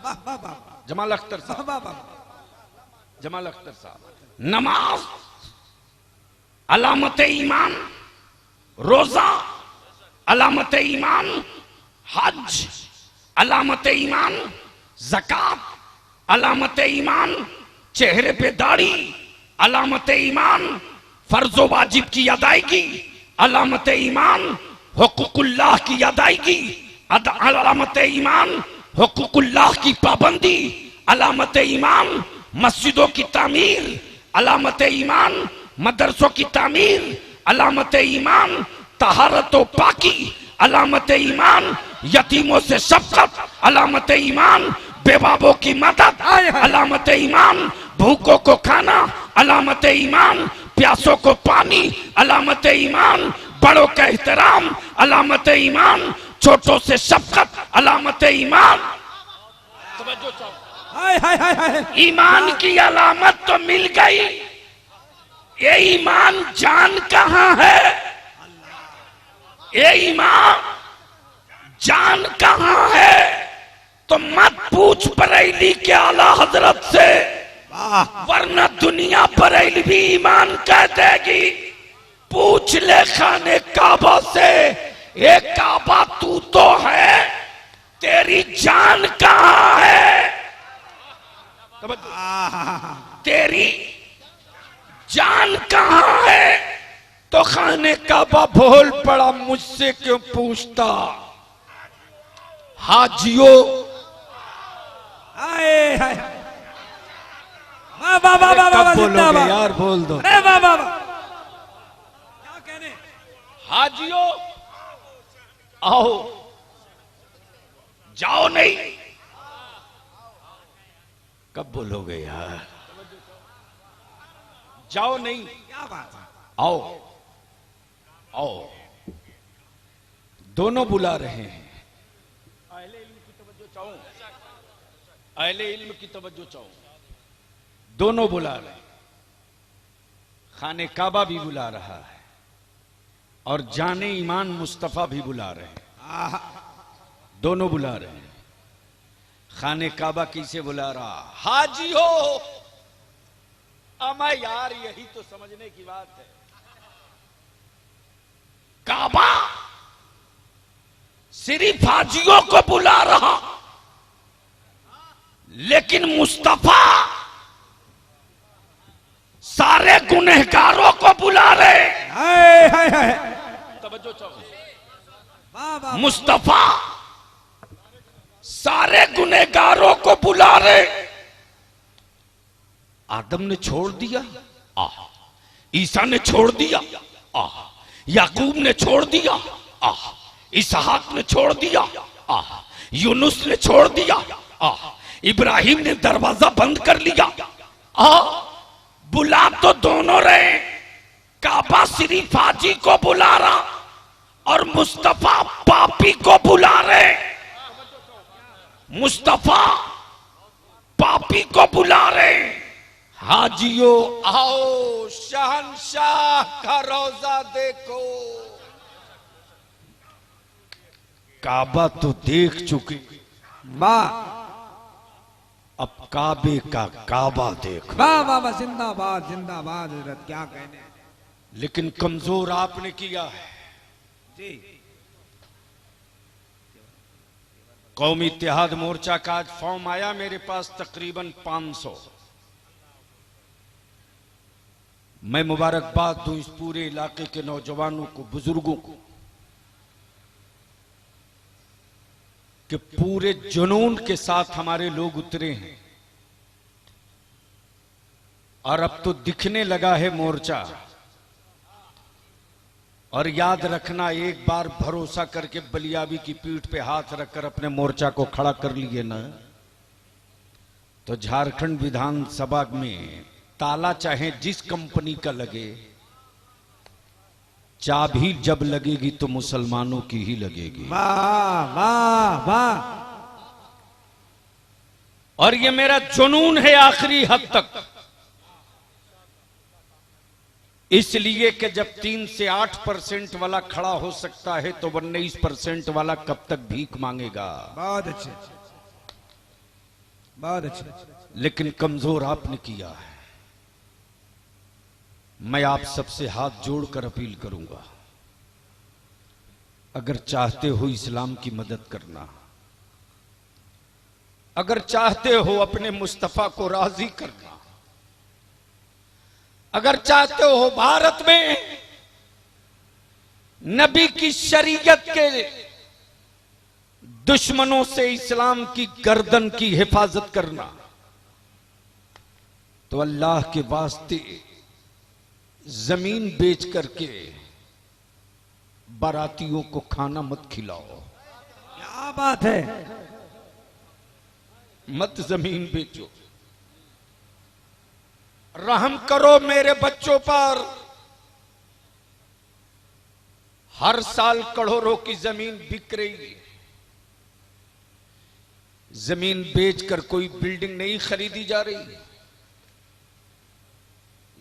वाह वाह वाह, जमाल अख्तर साहब, वाह वाह, जमाल अख्तर साहब। नमाज अलामत ईमान, रोजा अलामत ईमान, हज अलामत ईमान, ज़कात अलामत ईमान, चेहरे पे दाढ़ी अलामत ईमान, फर्जो वाजिब की अदायगी अलामत ईमान, हुकूकुल्लाह की अदायगी अलामत ईमान, हुकूकुल्लाह की पाबंदी, अलामत ईमान मस्जिदों की तामीर, अलामत ईमान मदरसों की तामीर, अलामत ईमान तहारत व पाकी, अलामत ईमान यतीमों से शफकत, अलामत ईमान बेवाबों की मदद, अलामत ईमान भूखों को खाना, अलामत ईमान प्यासों को पानी, अलामत ईमान बड़ों का एहतराम, अलामत ईमान छोटों से शफकत, अलामत ईमान। ईमान की अलामत तो मिल गई, ये ईमान जान कहां है? ये ईमान जान कहां है? तो मत पूछ बरेली के आला हजरत से, वरना दुनिया बरेलवी ईमान कह देगी। पूछ ले खाने काबा से, ये काबा तू तो है, तेरी जान कहां है? तेरी जान कहां है? तो खाने काबा बोल पड़ा, मुझसे क्यों पूछता? हाजियों आए हाय वाह वाह वाह वाह वाह बोलोगे यार, बोल दो। अरे वाह वाह वाह, क्या कहने? हाजियों आओ, जाओ नहीं, कब बोलोगे यार? जाओ नहीं, क्या बात है? आओ आओ, दोनों बुला रहे हैं। अहले इल्म की तवज्जो चाहूं, अहले इल्म की तवज्जो चाहूं, दोनों बुला रहे हैं। खाने काबा भी बुला रहा है और जाने ईमान मुस्तफा भी बुला रहे हैं, दोनों बुला रहे हैं। खाने काबा किसे बुला रहा? हाजी हो। अमा यार, यही तो समझने की बात है। काबा सिर्फ हाजियों को बुला रहा, लेकिन मुस्तफा सारे गुनहगारों को बुला रहे। हाय हाय हाय, तवज्जो चाहो, वाह वाह, मुस्तफा सारे गुनहगारों को बुला रहे। आदम ने छोड़ दिया, ईसा ने छोड़ दिया, याकूब ने छोड़ दिया, इसहाक ने छोड़ दिया, यूनुस ने छोड़ दिया, इब्राहिम ने दरवाजा बंद कर लिया। बुला तो दोनों रहे, काबा सिर्फ हाजी को बुला रहा और मुस्तफा पापी को बुला रहे। मुस्तफा पापी को बुला रहे। हाजियों आओ, शहंशाह का रोजा देखो। काबा तो देख चुके, वाह अब काबे का काबा देखो। वाह वाह वाह, जिंदाबाद जिंदाबाद हजरत, क्या कहने। लेकिन कमजोर आपने किया है जी। कौमी इत्तेहाद मोर्चा का आज फॉर्म आया मेरे पास, तकरीबन 500। मैं मुबारकबाद दूं इस पूरे इलाके के नौजवानों को, बुजुर्गों को, कि पूरे जुनून के साथ हमारे लोग उतरे हैं और अब तो दिखने लगा है मोर्चा। और याद रखना, एक बार भरोसा करके बलियाबी की पीठ पे हाथ रखकर अपने मोर्चा को खड़ा कर लिए ना, तो झारखंड विधानसभा में ताला चाहे जिस कंपनी का लगे, चाबी जब लगेगी तो मुसलमानों की ही लगेगी। वाह वाह वाह। और ये मेरा जुनून है आखिरी हद तक, इसलिए कि जब 3 से 8% वाला खड़ा हो सकता है तो 19% वाला कब तक भीख मांगेगा। बहुत अच्छे, बहुत अच्छे। लेकिन कमजोर आपने किया है। मैं आप सबसे हाथ जोड़कर अपील करूंगा, अगर चाहते हो इस्लाम की मदद करना, अगर चाहते हो अपने मुस्तफा को राजी करना, अगर चाहते हो भारत में नबी की शरीयत के दुश्मनों से इस्लाम की गर्दन की हिफाजत करना, तो अल्लाह के वास्ते जमीन बेच करके बारातियों को खाना मत खिलाओ। क्या बात है। मत जमीन बेचो। रहम करो मेरे बच्चों पर। हर साल करोड़ों की जमीन बिक रही है। जमीन बेचकर कोई बिल्डिंग नहीं खरीदी जा रही।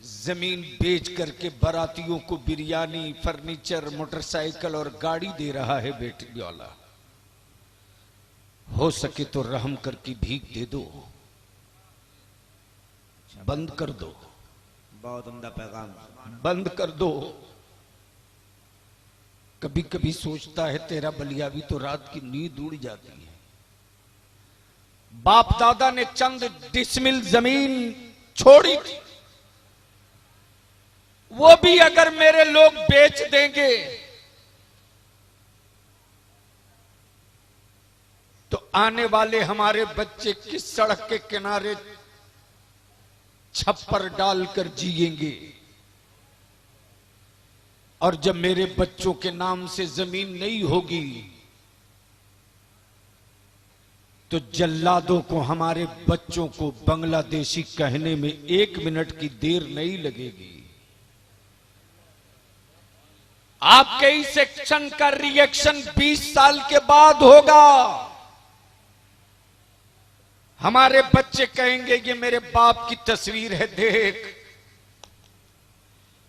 जमीन बेच करके बारातियों को बिरयानी, फर्नीचर, मोटरसाइकिल और गाड़ी दे रहा है बेटी वाला। हो सके तो रहम करके भीख दे दो, बंद कर दो। बहुत उम्दा पैगाम। बंद कर दो। कभी कभी सोचता है तेरा बलिया भी तो रात की नींद उड़ जाती है। बाप दादा ने चंद डिसमिल जमीन छोड़ी थी, वो भी अगर मेरे लोग बेच देंगे तो आने वाले हमारे बच्चे किस सड़क के किनारे छप्पर डालकर जिएंगे। और जब मेरे बच्चों के नाम से जमीन नहीं होगी तो जल्लादों को हमारे बच्चों को बांग्लादेशी कहने में 1 मिनट की देर नहीं लगेगी। आपके इस एक्शन का रिएक्शन 20 साल के बाद होगा। हमारे बच्चे कहेंगे ये मेरे बाप की तस्वीर है, देख,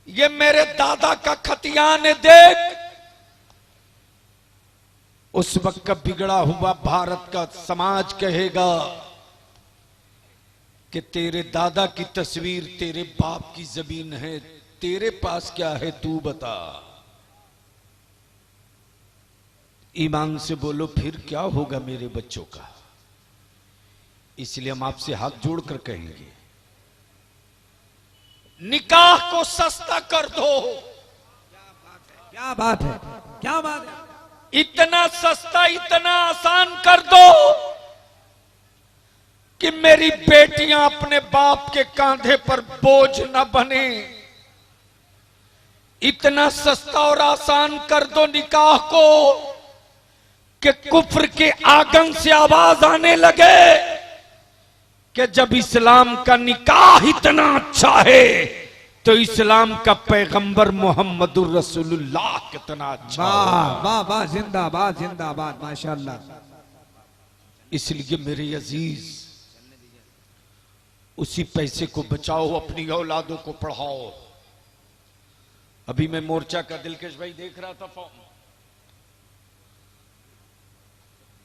ये मेरे दादा का खतियान है, देख। उस वक्त का बिगड़ा हुआ भारत का समाज कहेगा कि तेरे दादा की तस्वीर तेरे बाप की जमीन है, तेरे पास क्या है तू बता। ईमान से बोलो, फिर क्या होगा मेरे बच्चों का। इसलिए हम आपसे हाथ जोड़कर कहेंगे, निकाह को सस्ता कर दो। क्या बात है, क्या बात है। इतना सस्ता, इतना आसान कर दो कि मेरी बेटियां अपने बाप के कांधे पर बोझ न बने। इतना सस्ता और आसान कर दो निकाह को कि कुफ्र के आंगन से आवाज आने लगे कि जब इस्लाम का निकाह इतना अच्छा है तो इस्लाम का पैगंबर मोहम्मदुर रसूलुल्लाह कितना अच्छा। वाह वाह वाह, जिंदाबाद जिंदाबाद, माशाअल्लाह। इसलिए मेरे अजीज, उसी पैसे को बचाओ, अपनी औलादों को पढ़ाओ। अभी मैं मोर्चा का दिलकश भाई देख रहा था फॉर्म।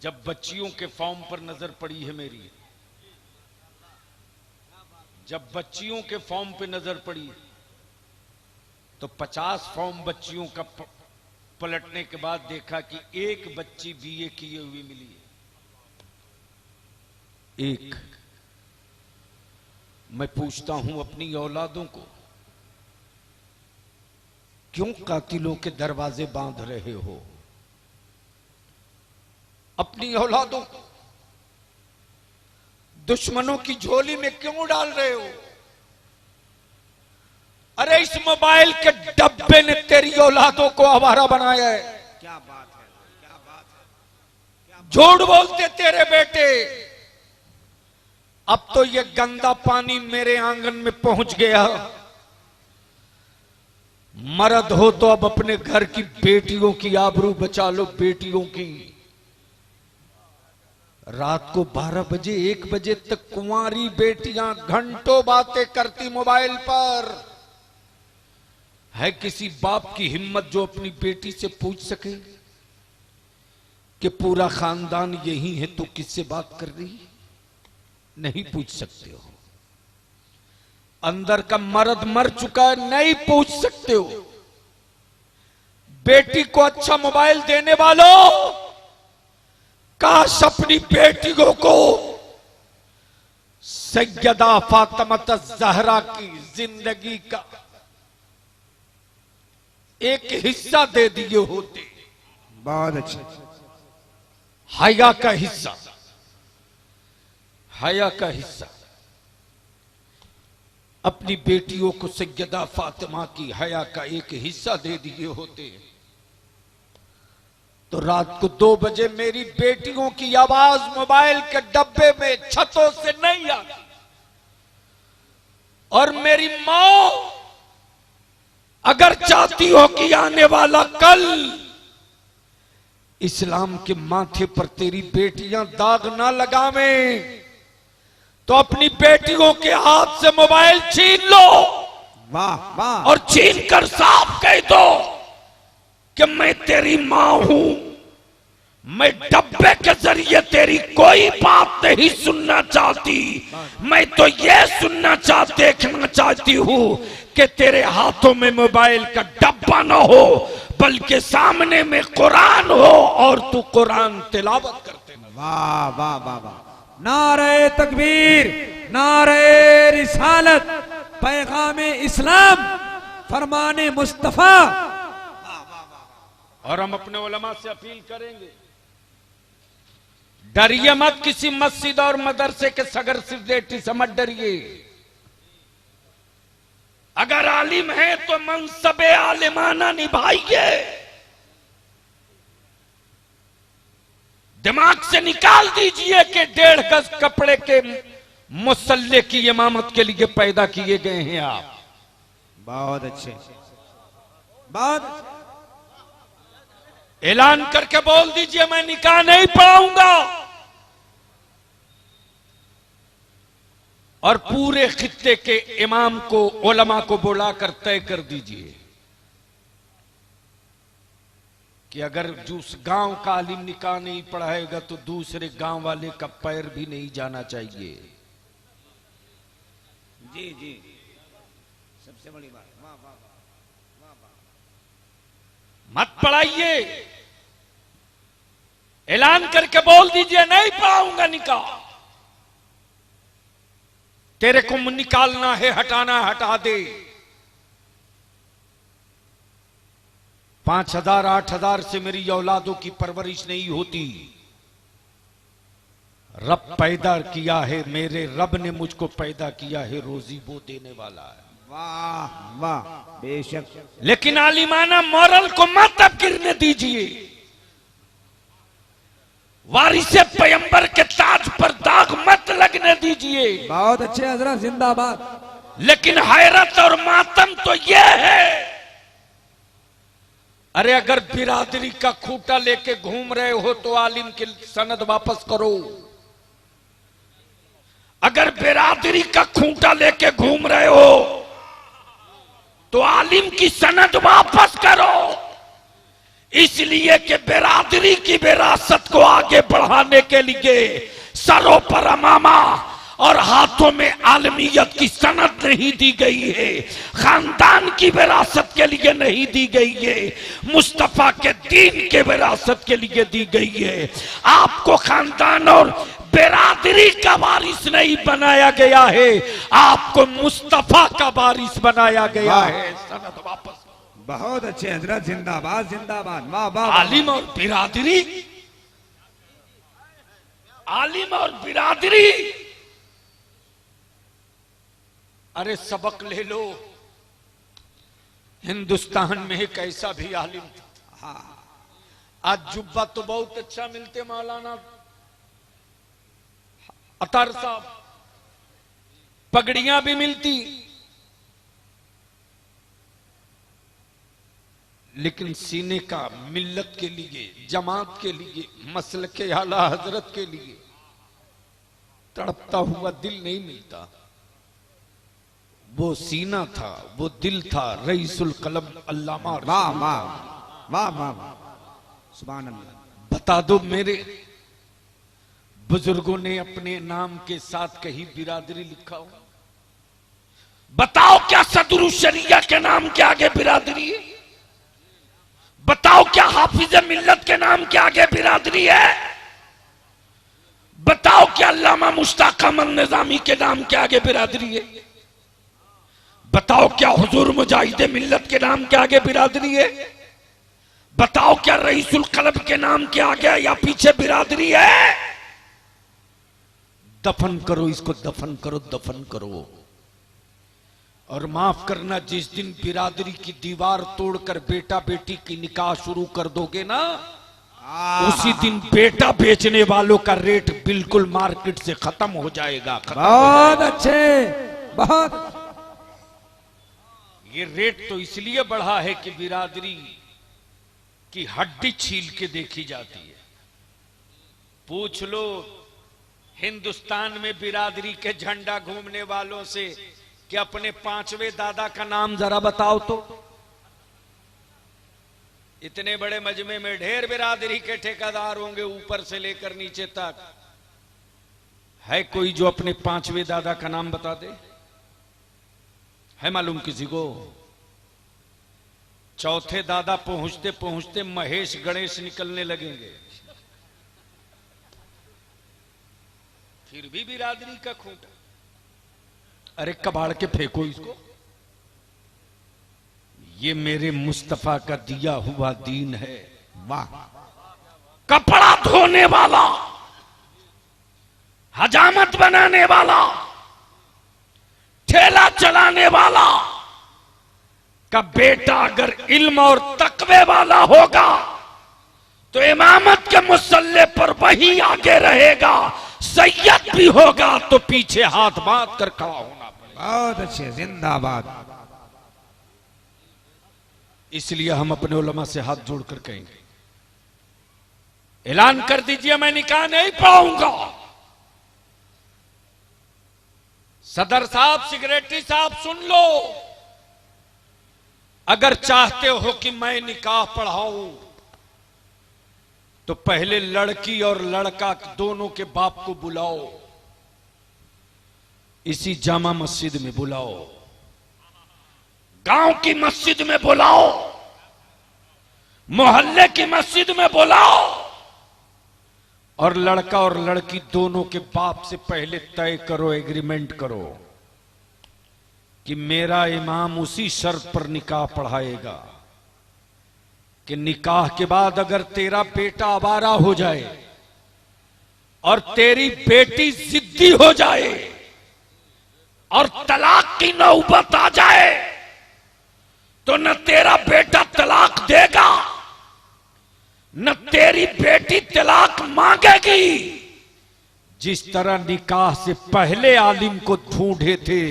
जब बच्चियों के फॉर्म पर नजर पड़ी है मेरी, जब बच्चियों के फॉर्म पे नजर पड़ी तो 50 फॉर्म बच्चियों का पलटने के बाद देखा कि एक बच्ची बीए किए हुई मिली है। एक। मैं पूछता हूं अपनी औलादों को, क्यों कातिलों के दरवाजे बांध रहे हो? अपनी औलादों को दुश्मनों की झोली में क्यों डाल रहे हो? अरे इस मोबाइल के डब्बे ने तेरी औलादों को आवारा बनाया है। क्या बात है, क्या बात है। झूठ बोलते तेरे बेटे। अब तो ये गंदा पानी मेरे आंगन में पहुंच गया। मर्द हो तो अब अपने घर की बेटियों की आबरू बचा लो, बेटियों की। रात को 12 बजे 1 बजे तक कुंवारी बेटियां घंटों बातें करती मोबाइल पर। है किसी बाप की हिम्मत जो अपनी बेटी से पूछ सके कि पूरा खानदान यही है तो किससे बात कर रही? नहीं पूछ सकते हो। अंदर का मर्द मर चुका है, नहीं पूछ सकते हो। बेटी को अच्छा मोबाइल देने वालों, काश अपनी बेटियों को सैयदा फातिमा ज़हरा की जिंदगी का एक हिस्सा दे दिए होते। बहुत अच्छे। हया का हिस्सा, हया का हिस्सा अपनी बेटियों को सैयदा फातिमा की हया का एक हिस्सा दे दिए होते तो रात को 2 बजे मेरी बेटियों की आवाज मोबाइल के डब्बे में छतों से नहीं आती और मेरी मां अगर चाहती हो कि आने वाला कल इस्लाम के माथे पर तेरी बेटियां दाग ना लगावें तो अपनी बेटियों के हाथ से मोबाइल छीन लो। वाह वाह। और छीन कर साफ कह दो कि मैं तेरी मां हूं, मैं डब्बे के जरिए तेरी कोई बात नहीं सुनना चाहती, मैं तो ये देखना चाहती हूं कि तेरे हाथों में मोबाइल का डब्बा ना हो बल्कि सामने में कुरान हो और तू कुरान तिलावत करते ना। वाह वाह वाह वाह। नारे तकबीर, नारे रिसालत, पैगामे इस्लाम, फरमाने मुस्तफा। और हम अपने उलमा से अपील करेंगे, डरिए मत किसी मस्जिद और मदरसे के सगर सिरदेटी से मत डरिए। अगर आलिम है तो मनसबे आलिमाना निभाइए। दिमाग से निकाल दीजिए कि 1.5 गज कपड़े के मुसल्ले की इमामत के लिए पैदा किए गए हैं आप। बहुत अच्छे, बहुत अच्छे। ऐलान करके बोल दीजिए मैं निकाह नहीं पढ़ाऊंगा और पूरे खित्ते के इमाम को, उलमा को बुलाकर तय कर दीजिए कि अगर जिस गांव का आलिम निकाह नहीं पढ़ाएगा तो दूसरे गांव वाले का पैर भी नहीं जाना चाहिए। जी जी, सबसे बड़ी बात। वाह वाह वाह वाह। मत पढ़ाइए, ऐलान करके बोल दीजिए नहीं पढ़ाऊंगा निकाह। तेरे को निकालना है, हटाना हटा दे। 5,000 8,000 से मेरी औलादों की परवरिश नहीं होती। रब पैदा किया है, मेरे रब ने मुझको पैदा किया है, रोजी वो देने वाला है। वाह वाह, बेशक। लेकिन आलिमाना मॉरल को मत अब गिरने दीजिए। वारिसे पैगंबर के ताज पर दाग मत लगने दीजिए। बहुत अच्छे हजरत, जिंदाबाद। लेकिन हैरत और मातम तो यह है, अरे अगर बिरादरी का खूंटा लेके घूम रहे हो तो आलिम की सनद वापस करो। अगर बिरादरी का खूंटा लेके घूम रहे हो तो आलिम की सनद वापस करो। इसलिए कि बिरादरी की विरासत को आगे बढ़ाने के लिए सरों पर अमामा और हाथों में आलमियत की सनद नहीं दी गई है, खानदान की विरासत के लिए नहीं दी गई है, मुस्तफा के दीन के विरासत के लिए दी गई है। आपको खानदान और बिरादरी का वारिस नहीं बनाया गया है, आपको मुस्तफा का वारिस बनाया गया है। सनद वापस। बहुत अच्छे हजरत, जिंदाबाद जिंदाबाद। वाह वाह। आलिम और बिरादरी, आलिम और बिरादरी, अरे सबक ले लो। हिंदुस्तान में एक ऐसा भी आलिम था, आज जुब्बा तो बहुत अच्छा मिलते मौलाना अतार साहब, पगड़ियां भी मिलती, लेकिन सीने का मिल्लत के लिए, जमात के लिए, मसलक के आला हजरत के लिए तड़पता हुआ दिल नहीं मिलता। वो सीना था, वो दिल था, रईसुल कलम अल्लामा। वाह वाह वाह वाह, सुभान अल्लाह। बता दो, मेरे बुजुर्गों ने अपने नाम के साथ कहीं बिरादरी लिखा हो? बताओ क्या सदरुल शरिया के नाम के आगे बिरादरी है? बताओ क्या हाफिज मिल्लत के नाम के आगे बिरादरी है? बताओ क्या अल्लामा मुश्ताक अहमद निजामी के नाम के आगे बिरादरी है? बताओ क्या हुजूर मुजाहिद मिल्लत के नाम के आगे बिरादरी है? बताओ क्या रईसुल कलब के नाम के आगे या पीछे बिरादरी है? दफन करो इसको, दफन करो, दफन करो। और माफ करना, जिस दिन बिरादरी की दीवार तोड़कर बेटा बेटी की निकाह शुरू कर दोगे ना, उसी दिन बेटा बेचने वालों का रेट बिल्कुल मार्केट से खत्म हो जाएगा। बहुत अच्छे, बहुत। ये रेट तो इसलिए बढ़ा है कि बिरादरी की हड्डी छील के देखी जाती है। पूछ लो हिंदुस्तान में बिरादरी के झंडा घूमने वालों से कि अपने पांचवें दादा का नाम जरा बताओ तो। इतने बड़े मजमे में ढेर बिरादरी के ठेकेदार होंगे, ऊपर से लेकर नीचे तक। है कोई जो अपने पांचवें दादा का नाम बता दे? है मालूम किसी को? चौथे दादा पहुंचते पहुंचते महेश गणेश निकलने लगेंगे। फिर भी बिरादरी का खूंटा। अरे कबाड़ के फेंको इसको। ये मेरे मुस्तफा का दिया हुआ दीन है। वाह। कपड़ा धोने वाला, हजामत बनाने वाला, ठेला चलाने वाला का बेटा अगर इल्म और तकवे वाला होगा तो इमामत के मुसल्ले पर वही आगे रहेगा। सैयद भी होगा तो पीछे हाथ बांध कर खड़ा होना पड़ेगा। बहुत अच्छे, जिंदाबाद। इसलिए हम अपने उलमा से हाथ जोड़कर कहेंगे, ऐलान कर दीजिए मैं निकाह नहीं पढ़ाऊंगा। सदर साहब, सिगरेटी साहब, सुन लो। अगर चाहते हो कि मैं निकाह पढ़ाऊं तो पहले लड़की और लड़का दोनों के बाप को बुलाओ, इसी जामा मस्जिद में बुलाओ, गांव की मस्जिद में बुलाओ, मोहल्ले की मस्जिद में बुलाओ, और लड़का और लड़की दोनों के बाप से पहले तय करो, एग्रीमेंट करो कि मेरा इमाम उसी शर्त पर निकाह पढ़ाएगा कि निकाह के बाद अगर तेरा बेटा आवारा हो जाए और तेरी बेटी जिद्दी हो जाए और तलाक की नौबत आ जाए तो न तेरा बेटा तलाक देगा न तेरी बेटी तलाक मांगेगी। जिस तरह निकाह से पहले आलिम को ढूंढे थे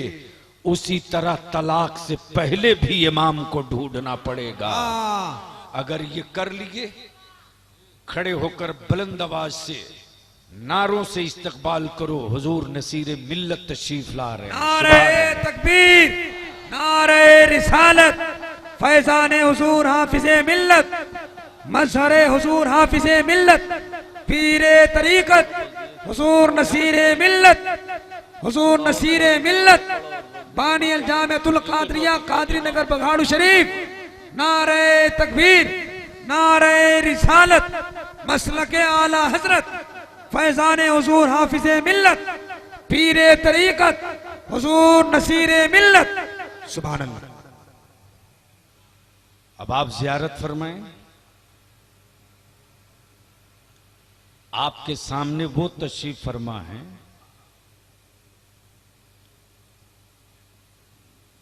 उसी तरह तलाक से पहले भी इमाम को ढूंढना पड़ेगा। अगर ये कर लिए, खड़े होकर बुलंद आवाज से नारों से इस्तकबाल करो। हुजूर नसीर मिल्लत तशरीफ ला रहे हैं। नारे तकबीर, नारे रिसालत, फैजाने हुजूर हाफिजे मिल्लत, मजहरे हुजूर हाफिजे मिल्लत, पीरे तरीकत हुजूर नसीरे मिल्लत, हुजूर नसीरे मिल्लत, बानी अल जामिअतुल कादरिया कादरी नगर बघाड़ू शरीफ। नारे तकबीर, नारे रिसालत, मसलके आला हजरत, फैजाने हुजूर हाफिजे मिल्लत, पीरे तरीकत हुजूर नसीरे मिल्लत। सुभान अल्लाह। अब आप ज़ियारत फरमाएं। आपके सामने वो तशरीफ फरमा है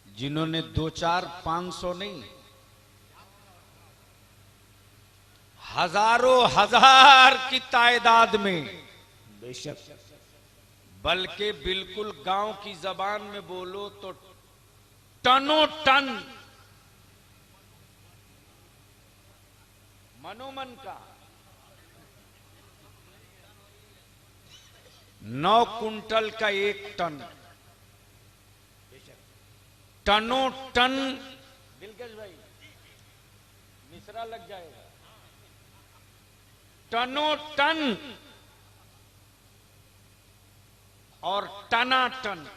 जिन्होंने 2, 4, 500 नहीं, हजारों हजार की तादाद में, बेशक, बल्कि बिल्कुल गांव की जबान में बोलो तो टनों टन मनोमन का 9 कुंटल का 1 टन, टनों टन। बिलकेश भाई मिश्रा लग जाएगा। टनों टन और टनाटन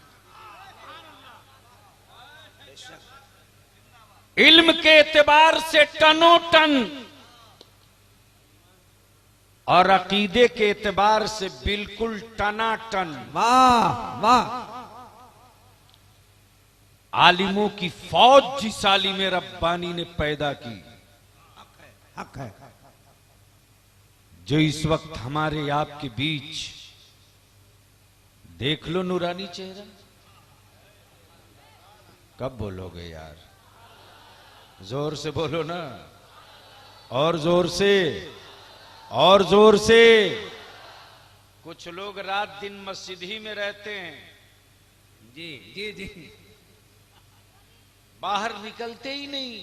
इल्म के एतबार से टनों टन और अकीदे के एतबार से बिल्कुल टनाटन। वाह वाह। आलिमों की फौज जिस आलिम रब्बानी ने पैदा की, हक है। जो इस वक्त हमारे आपके बीच, देख लो नूरानी चेहरा। कब बोलोगे यार? जोर से बोलो ना, और जोर से, और जोर से। कुछ लोग रात दिन मस्जिद ही में रहते हैं, जी जी जी, बाहर निकलते ही नहीं,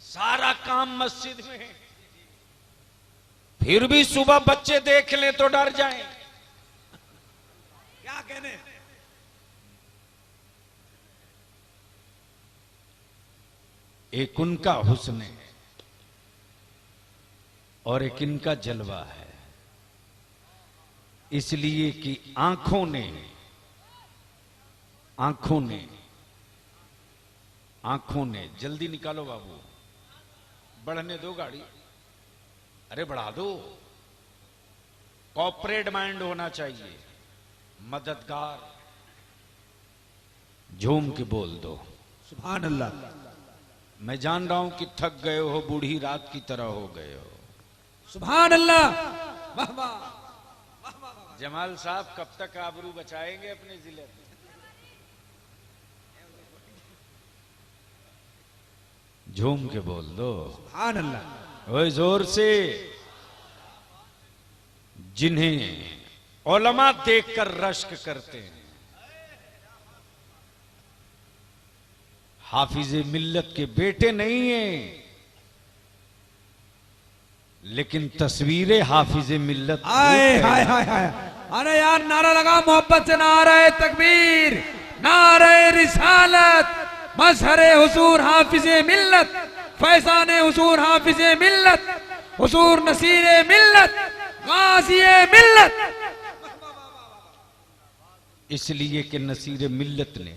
सारा काम मस्जिद में। फिर भी सुबह बच्चे देख लें तो डर जाएं। क्या कहने। एक उनका हुस्न है और एक इनका जलवा है, इसलिए कि आंखों ने जल्दी निकालो बाबू, बढ़ने दो गाड़ी, अरे बढ़ा दो। कॉर्पोरेट माइंड होना चाहिए, मददगार। झूम के बोल दो सुभान अल्लाह। मैं जान रहा हूं कि थक गए हो, बूढ़ी रात की तरह हो गए हो। सुभान अल्लाह। वाह वाह। जमाल साहब कब तक आबरू बचाएंगे अपने जिले में? झूम के बोल दो सुभान अल्लाह। ओए जोर से। जिन्हें उलमा देखकर रश्क करते हैं, हाफिज मिल्लत के बेटे नहीं हैं, लेकिन तस्वीरें हाफिज मिल्लत। हाय हाय हाय हाय। अरे यार नारा लगा मोहब्बत से, नारे तकबीर, नारे रिसालत, मजहरे हुजूर हाफिज मिल्लत, फैजाने हुजूर हाफिज मिल्लत, हुजूर नसीरे मिल्लत, गाज़िए मिल्लत। इसलिए कि नसीरे मिल्लत ने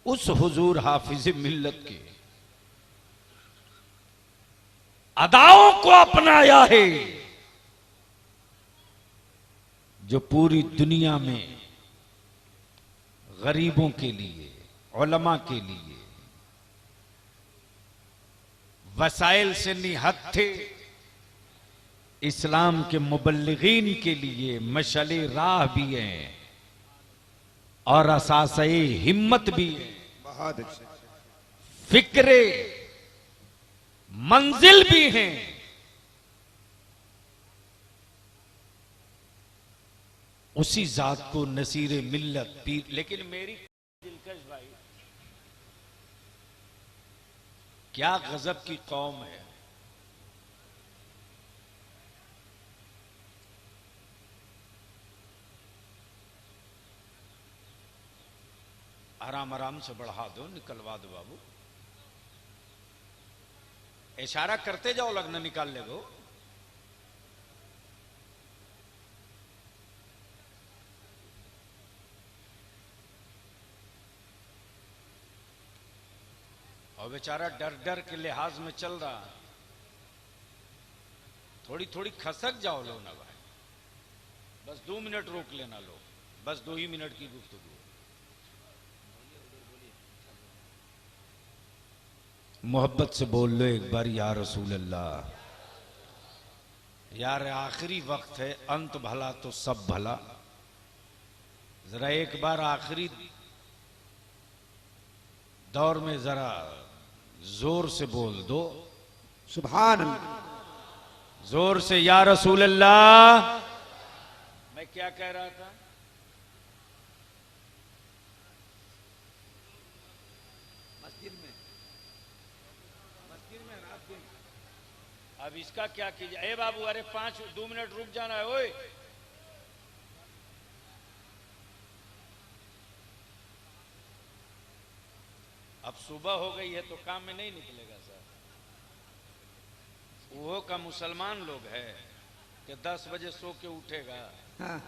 उस हुजूर हाफिज मिल्लत के अदाओं को अपनाया है जो पूरी दुनिया में गरीबों के लिए, उलमा के लिए वसाइल से निहत थे, इस्लाम के मुबल्लिगीन के लिए मशले राह भी हैं और असासे हिम्मत भी है, बहुत अच्छे। फिक्रे मंजिल भी हैं। उसी जात को नसीरे मिल्लत पीर। लेकिन मेरी दिलकश भाई, क्या गजब की कौम है। आराम आराम से बढ़ा दो, निकलवा दो बाबू, इशारा करते जाओ, लगना निकाल ले गो। और बेचारा डर डर के लिहाज में चल रहा, थोड़ी थोड़ी खसक जाओ लो ना भाई, बस 2 मिनट रोक लेना लो, बस 2 ही मिनट की गुफ्तगू। मोहब्बत से बोल लो एक बार, या रसूल अल्लाह। यार आखिरी वक्त है, अंत भला तो सब भला। जरा एक बार आखिरी दौर में जरा जोर से बोल दो सुभान अल्लाह। जोर से, या रसूल अल्लाह। मैं क्या कह रहा था? अब इसका क्या कीजिए? ए बाबू, अरे 2 मिनट रुक जाना है। ओए अब सुबह हो गई है तो काम में नहीं निकलेगा सर। वो का मुसलमान लोग है कि 10 बजे सो के उठेगा। हाँ।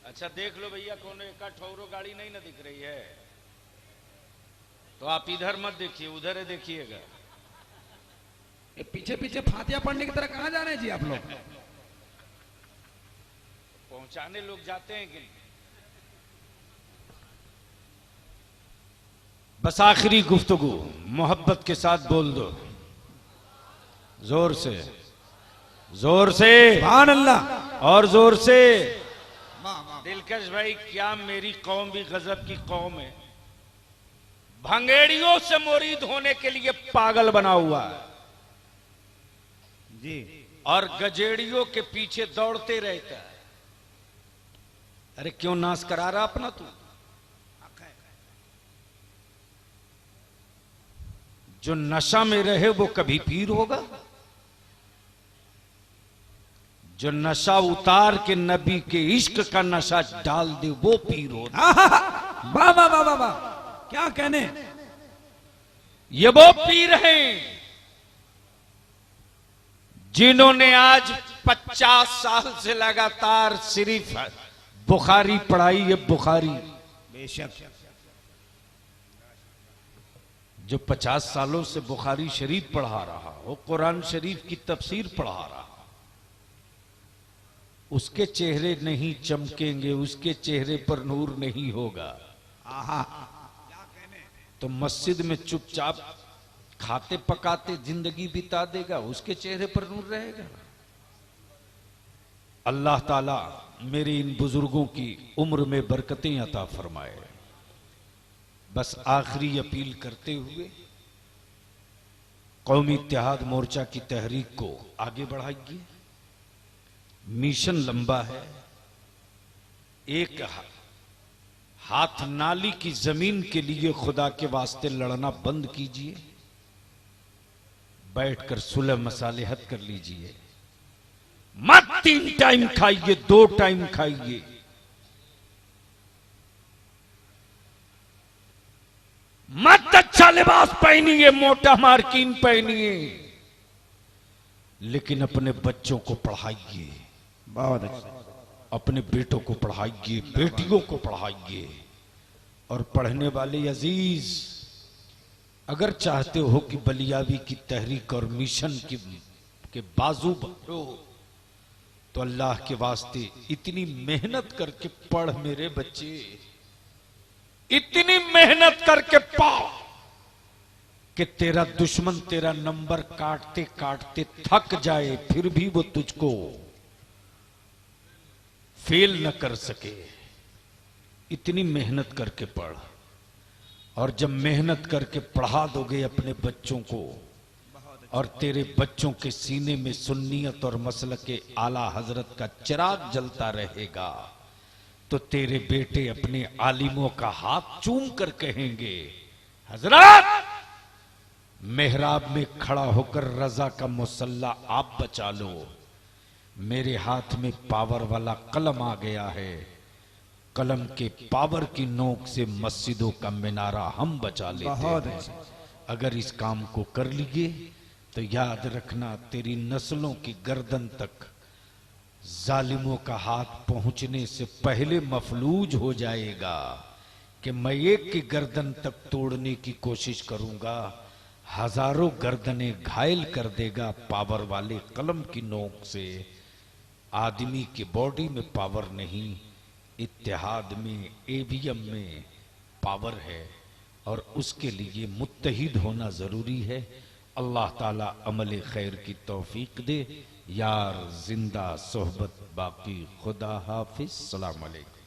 अच्छा देख लो भैया, कौन एक ठौरो गाड़ी नहीं ना दिख रही है तो आप इधर मत देखिए, उधर है देखिएगा। पीछे पीछे फातिया पढ़ने की तरह कहां जा रहे हैं जी आप लोग? पहुंचाने लोग जाते हैं कि नहीं? बस आखिरी गुफ्तगू मोहब्बत के साथ बोल दो, जोर से, जोर से, सुभान अल्लाह, और जोर से। दिलकश भाई, क्या मेरी कौम भी गजब की कौम है। भंगेड़ियों से मुरीद होने के लिए पागल बना हुआ है जी, और गजेड़ियों के पीछे दौड़ते रहता है। अरे क्यों नाश करा रहा अपना तू? जो नशा में रहे वो कभी पीर होगा? जो नशा उतार के नबी के इश्क का नशा डाल दे वो पीर होगा। वाह वाह वाह वाह, क्या कहने। ये वो पीर हैं जिन्होंने आज 50 साल से लगातार सिर्फ बुखारी पढ़ाई है। बुखारी, बेशक, जो 50 सालों से बुखारी शरीफ पढ़ा रहा हो, कुरान शरीफ की तफसीर पढ़ा रहा, उसके चेहरे नहीं चमकेंगे, उसके चेहरे पर नूर नहीं होगा। आहा, तो मस्जिद में चुपचाप खाते पकाते जिंदगी बिता देगा, उसके चेहरे पर नूर रहेगा? अल्लाह ताला मेरे इन बुजुर्गों की उम्र में बरकतें अता फरमाए। बस आखिरी अपील करते हुए कौमी इत्तेहाद मोर्चा की तहरीक को आगे बढ़ाइए। मिशन लंबा है। एक हाथ नाली की जमीन के लिए खुदा के वास्ते लड़ना बंद कीजिए, बैठकर सुलह मसालेहत कर लीजिए। मत 3 टाइम खाइए, 2 टाइम खाइए। मत अच्छा लिबास पहनिए, मोटा मार्किन पहनिए, लेकिन अपने बच्चों को पढ़ाइए। बहुत अच्छा, अपने बेटों को पढ़ाइए, बेटियों को पढ़ाइए। और पढ़ने वाले अजीज, अगर चाहते हो कि बलियावी की तहरीक और मिशन के बाजू बढ़ो, तो अल्लाह के वास्ते इतनी मेहनत करके पढ़ मेरे बच्चे, इतनी मेहनत करके पढ़ कि तेरा दुश्मन तेरा नंबर काटते काटते थक जाए, फिर भी वो तुझको फेल न कर सके। इतनी मेहनत करके पढ़। और जब मेहनत करके पढ़ा दोगे अपने बच्चों को, और तेरे बच्चों के सीने में सुन्नियत और मसलक के आला हजरत का चिराग जलता रहेगा, तो तेरे बेटे अपने आलिमों का हाथ चूम कर कहेंगे, हजरत मेहराब में खड़ा होकर रजा का मुसल्ला आप बचा लो, मेरे हाथ में पावर वाला कलम आ गया है, कलम के पावर की नोक से मस्जिदों का मिनारा हम बचा लेते हैं। अगर इस काम को कर लिए तो याद रखना, तेरी नस्लों की गर्दन तक जालिमों का हाथ पहुंचने से पहले मफलूज हो जाएगा कि मैं एक की गर्दन तक तोड़ने की कोशिश करूंगा, हजारों गर्दनें घायल कर देगा पावर वाले कलम की नोक से। आदमी की बॉडी में पावर नहीं, इत्तेहाद में, एवीएम में पावर है, और उसके लिए मुत्तहिद होना जरूरी है। अल्लाह ताला अमल खैर की तौफीक दे। यार जिंदा सोहबत बाकी, खुदा हाफिज, सलाम अलैकुम।